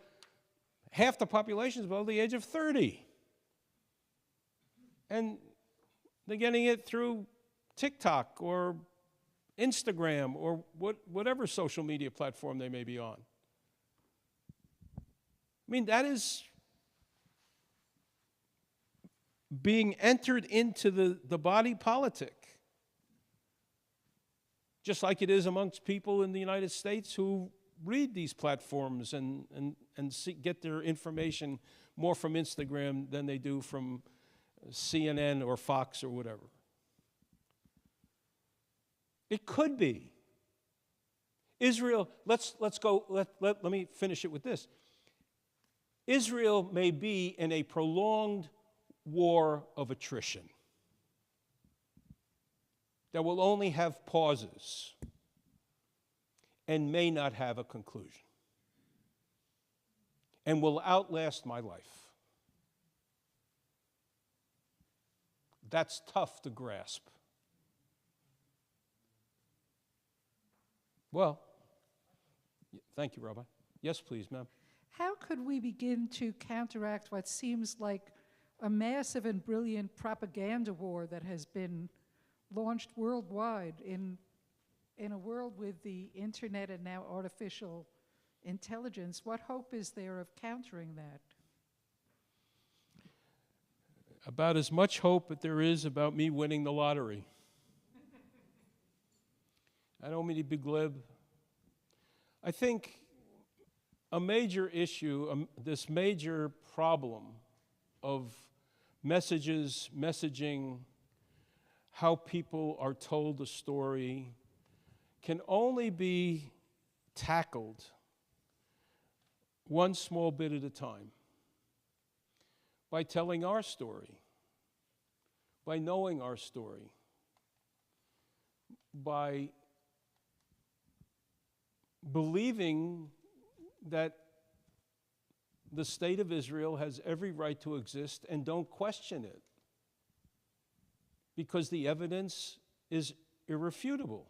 half the population is below the age of 30. And they're getting it through TikTok or Instagram or whatever social media platform they may be on. That is being entered into the body politic. Just like it is amongst people in the United States who read these platforms and get their information more from Instagram than they do from CNN or Fox or whatever. It could be. Israel, let me finish it with this. Israel may be in a prolonged war of attrition that will only have pauses and may not have a conclusion and will outlast my life. That's tough to grasp. Well, thank you, Rabbi. Yes, please, ma'am. How could we begin to counteract what seems like a massive and brilliant propaganda war that has been launched worldwide in a world with the internet and now artificial intelligence. What hope is there of countering that? About as much hope as there is about me winning the lottery. I don't mean to be glib. I think a major issue, this major problem of messaging, how people are told a story, can only be tackled one small bit at a time by telling our story, by knowing our story, by believing that the state of Israel has every right to exist and don't question it, because the evidence is irrefutable.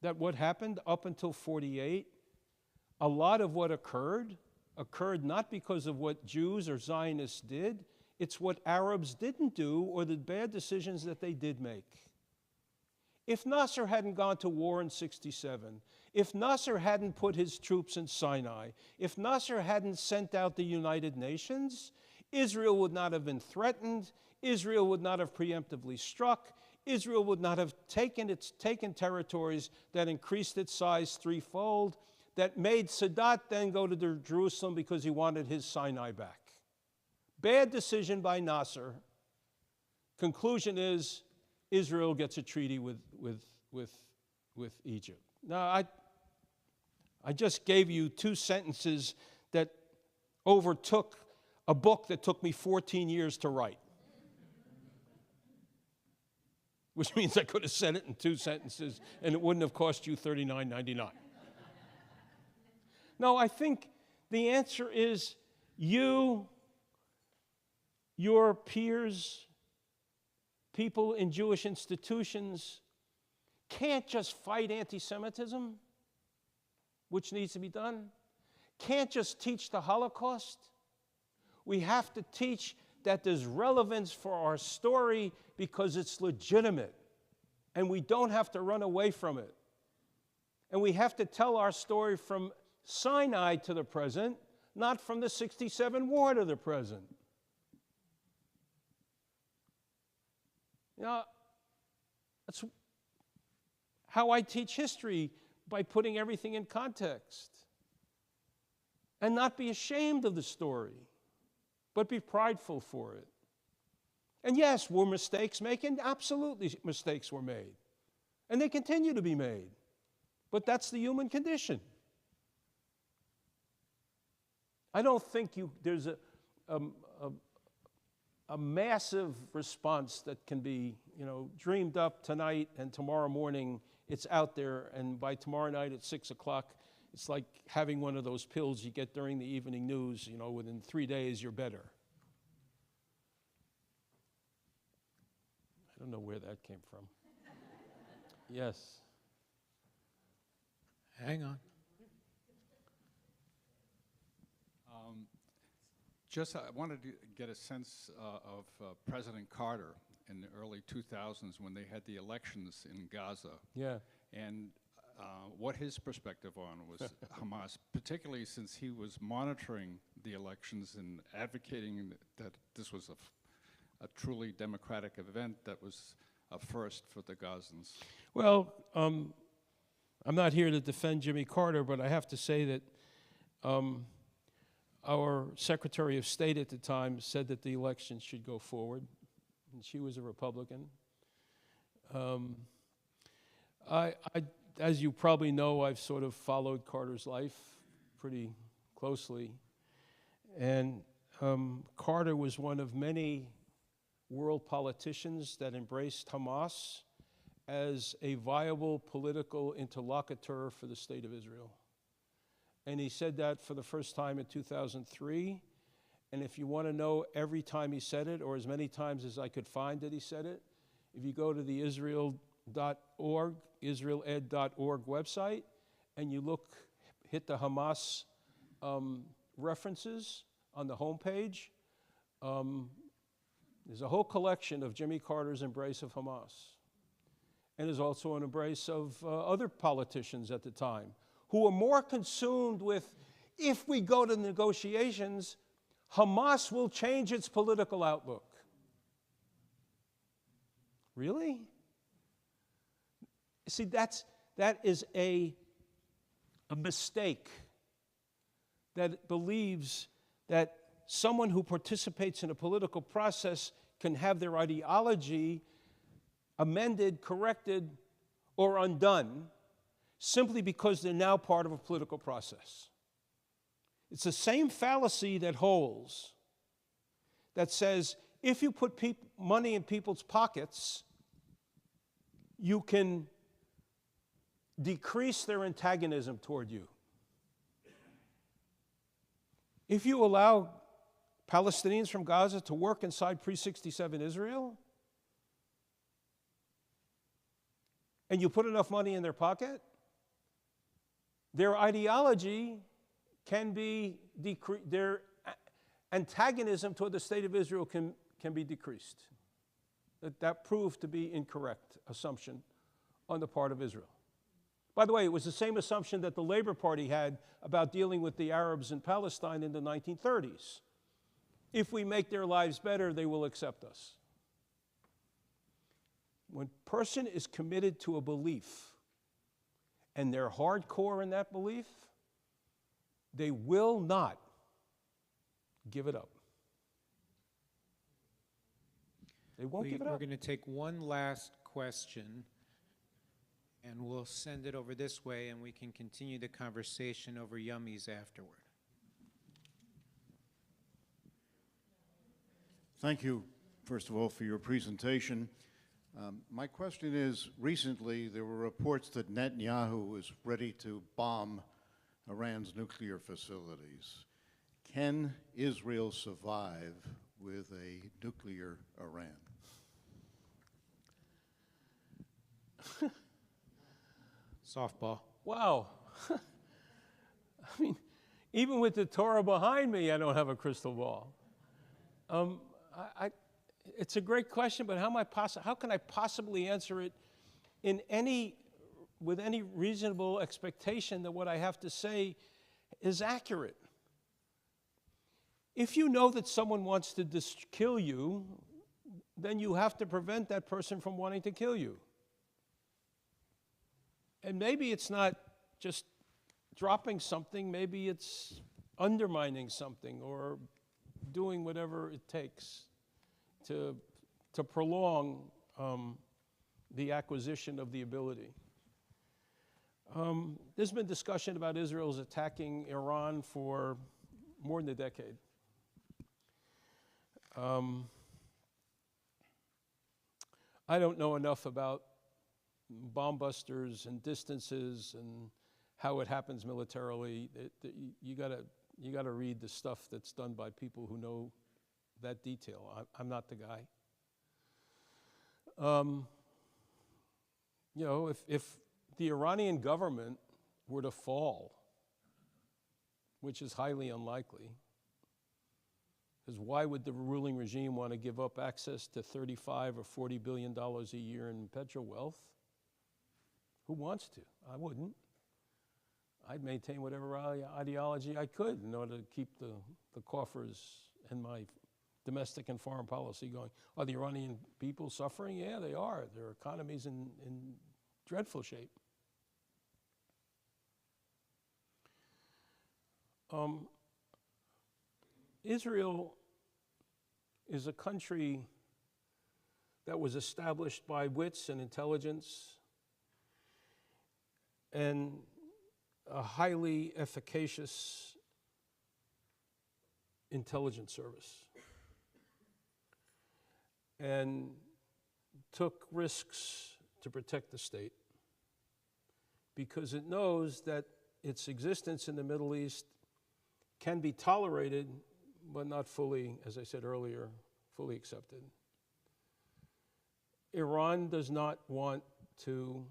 That what happened up until 48, a lot of what occurred not because of what Jews or Zionists did, it's what Arabs didn't do or the bad decisions that they did make. If Nasser hadn't gone to war in 67, if Nasser hadn't put his troops in Sinai, if Nasser hadn't sent out the United Nations, Israel would not have been threatened, Israel would not have preemptively struck, Israel would not have taken territories that increased its size threefold, that made Sadat then go to Jerusalem because he wanted his Sinai back. Bad decision by Nasser. Conclusion is Israel gets a treaty with Egypt. Now, I just gave you two sentences that overtook a book that took me 14 years to write, which means I could have said it in two sentences and it wouldn't have cost you $39.99. No, I think the answer is you, your peers, people in Jewish institutions can't just fight anti-Semitism, which needs to be done, can't just teach the Holocaust. We have to teach that there's relevance for our story because it's legitimate, and we don't have to run away from it. And we have to tell our story from Sinai to the present, not from the 67 war to the present. You know, that's how I teach history, by putting everything in context. And not be ashamed of the story, but be prideful for it. And yes, were mistakes made? Absolutely mistakes were made. And they continue to be made. But that's the human condition. I don't think there's a massive response that can be, dreamed up tonight and tomorrow morning it's out there, and by tomorrow night at 6 o'clock, it's like having one of those pills you get during the evening news, within 3 days you're better. I don't know where that came from. Yes. Hang on. I wanted to get a sense of President Carter in the early 2000s when they had the elections in Gaza. Yeah. And what his perspective on was Hamas, particularly since he was monitoring the elections and advocating that this was a truly democratic event that was a first for the Gazans. Well, I'm not here to defend Jimmy Carter, but I have to say that our Secretary of State at the time said that the election should go forward, and she was a Republican. As you probably know, I've sort of followed Carter's life pretty closely, and Carter was one of many world politicians that embraced Hamas as a viable political interlocutor for the state of Israel. And he said that for the first time in 2003. And if you want to know every time he said it, or as many times as I could find that he said it, if you go to the Israel.org, israeled.org website, and you hit the Hamas references on the homepage, There's a whole collection of Jimmy Carter's embrace of Hamas. And there's also an embrace of other politicians at the time who were more consumed with, if we go to negotiations, Hamas will change its political outlook. Really? See, that is a mistake that believes that someone who participates in a political process can have their ideology amended, corrected, or undone simply because they're now part of a political process. It's the same fallacy that holds that says if you put money in people's pockets, you can decrease their antagonism toward you. If you allow Palestinians from Gaza to work inside pre-67 Israel, and you put enough money in their pocket, their ideology can be their antagonism toward the state of Israel can be decreased. That proved to be incorrect assumption on the part of Israel. By the way, it was the same assumption that the Labor Party had about dealing with the Arabs in Palestine in the 1930s. If we make their lives better, they will accept us. When a person is committed to a belief and they're hardcore in that belief, they will not give it up. They won't give it up. We're going to take one last question, and we'll send it over this way, and we can continue the conversation over yummies afterward. Thank you, first of all, for your presentation. My question is, recently there were reports that Netanyahu was ready to bomb Iran's nuclear facilities. Can Israel survive with a nuclear Iran? Softball. Wow. I mean, even with the Torah behind me, I don't have a crystal ball. It's a great question, but how can I possibly answer it with any reasonable expectation that what I have to say is accurate? If you know that someone wants to kill you, then you have to prevent that person from wanting to kill you. And maybe it's not just dropping something, maybe it's undermining something or doing whatever it takes to prolong the acquisition of the ability. There's been discussion about Israel's attacking Iran for more than a decade. I don't know enough about bomb busters and distances and how it happens militarily. You gotta read the stuff that's done by people who know that detail. I'm not the guy. You know, if the Iranian government were to fall, which is highly unlikely, because why would the ruling regime want to give up access to $35 or $40 billion a year in petro wealth? Who wants to? I wouldn't. I'd maintain whatever ideology I could in order to keep the coffers and my domestic and foreign policy going. Are the Iranian people suffering? Yeah, they are. Their economy's in dreadful shape. Israel is a country that was established by wits and intelligence and a highly efficacious intelligence service, and took risks to protect the state because it knows that its existence in the Middle East can be tolerated, but not fully, as I said earlier, fully accepted. Iran does not want to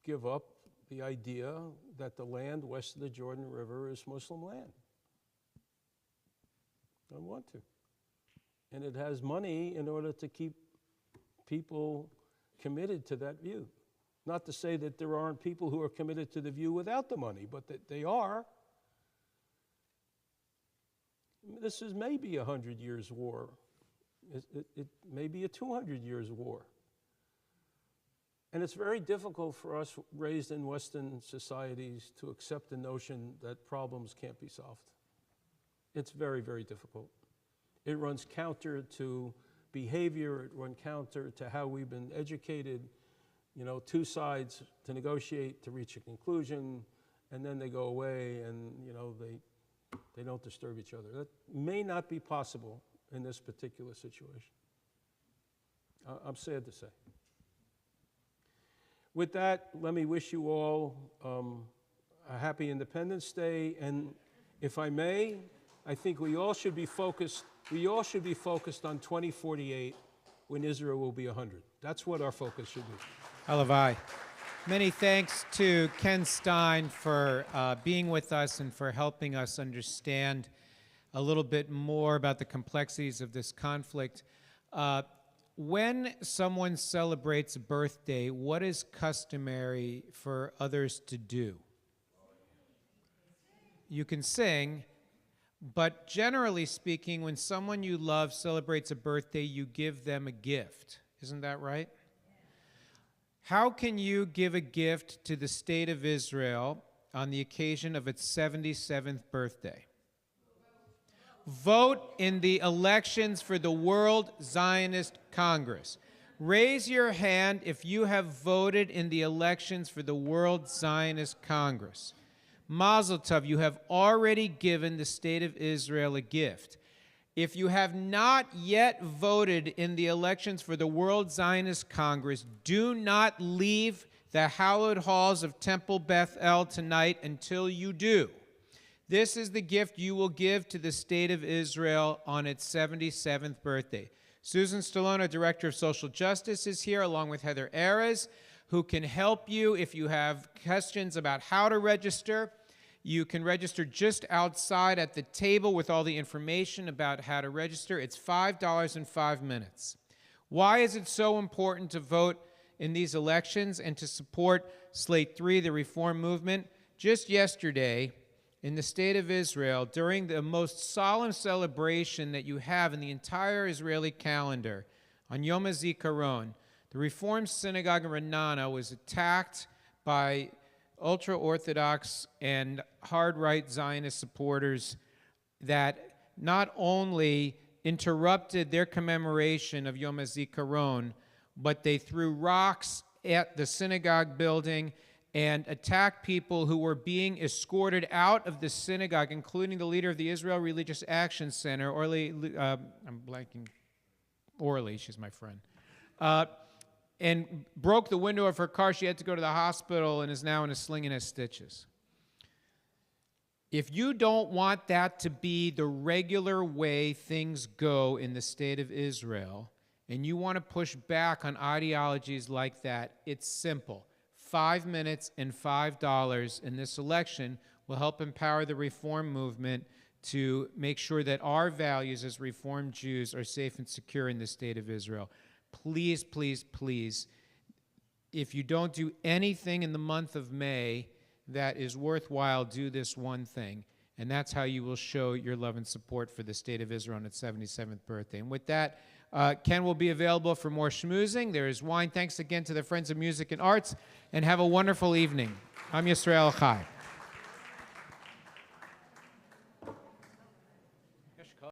give up the idea that the land west of the Jordan River is Muslim land. Don't want to. and it has money in order to keep people committed to that view. Not to say that there aren't people who are committed to the view without the money, but that they are. This is maybe 100 years war. It may be a 200 years war. And it's very difficult for us raised in Western societies to accept the notion that problems can't be solved. It's very, very difficult. It runs counter to behavior, it runs counter to how we've been educated. You know, two sides to negotiate, to reach a conclusion, and then they go away and, you know, they don't disturb each other. That may not be possible in this particular situation. I'm sad to say. With that, let me wish you all a happy Independence Day, and if I may, I think we all should be focused on 2048 when Israel will be 100. That's what our focus should be. Halavai. Many thanks to Ken Stein for being with us and for helping us understand a little bit more about the complexities of this conflict. When someone celebrates a birthday, what is customary for others to do? You can sing, but generally speaking, when someone you love celebrates a birthday, you give them a gift. Isn't that right? How can you give a gift to the state of Israel on the occasion of its 77th birthday? Vote in the elections for the World Zionist Congress. Raise your hand if you have voted in the elections for the World Zionist Congress. Mazel tov, you have already given the state of Israel a gift. If you have not yet voted in the elections for the World Zionist Congress, do not leave the hallowed halls of Temple Beth El tonight until you do. This is the gift you will give to the state of Israel on its 77th birthday. Susan Stallone, our Director of Social Justice, is here, along with Heather Ares, who can help you if you have questions about how to register. You can register just outside at the table with all the information about how to register. It's $5 in 5 minutes. Why is it so important to vote in these elections and to support Slate 3, the reform movement? Just yesterday, in the state of Israel, during the most solemn celebration that you have in the entire Israeli calendar, on Yom HaZikaron, the Reform Synagogue in Ra'anana was attacked by ultra-Orthodox and hard-right Zionist supporters that not only interrupted their commemoration of Yom HaZikaron, but they threw rocks at the synagogue building and attacked people who were being escorted out of the synagogue, including the leader of the Israel Religious Action Center, Orly, she's my friend, and broke the window of her car. She had to go to the hospital and is now in a sling and has stitches. If you don't want that to be the regular way things go in the state of Israel, and you want to push back on ideologies like that, it's simple. 5 minutes and $5 in this election will help empower the reform movement to make sure that our values as Reformed Jews are safe and secure in the state of Israel. Please, please, please, if you don't do anything in the month of May that is worthwhile, do this one thing. And that's how you will show your love and support for the state of Israel on its 77th birthday. And with that, Ken will be available for more schmoozing. There is wine. Thanks again to the Friends of Music and Arts, and have a wonderful evening. I'm Yisrael Chai.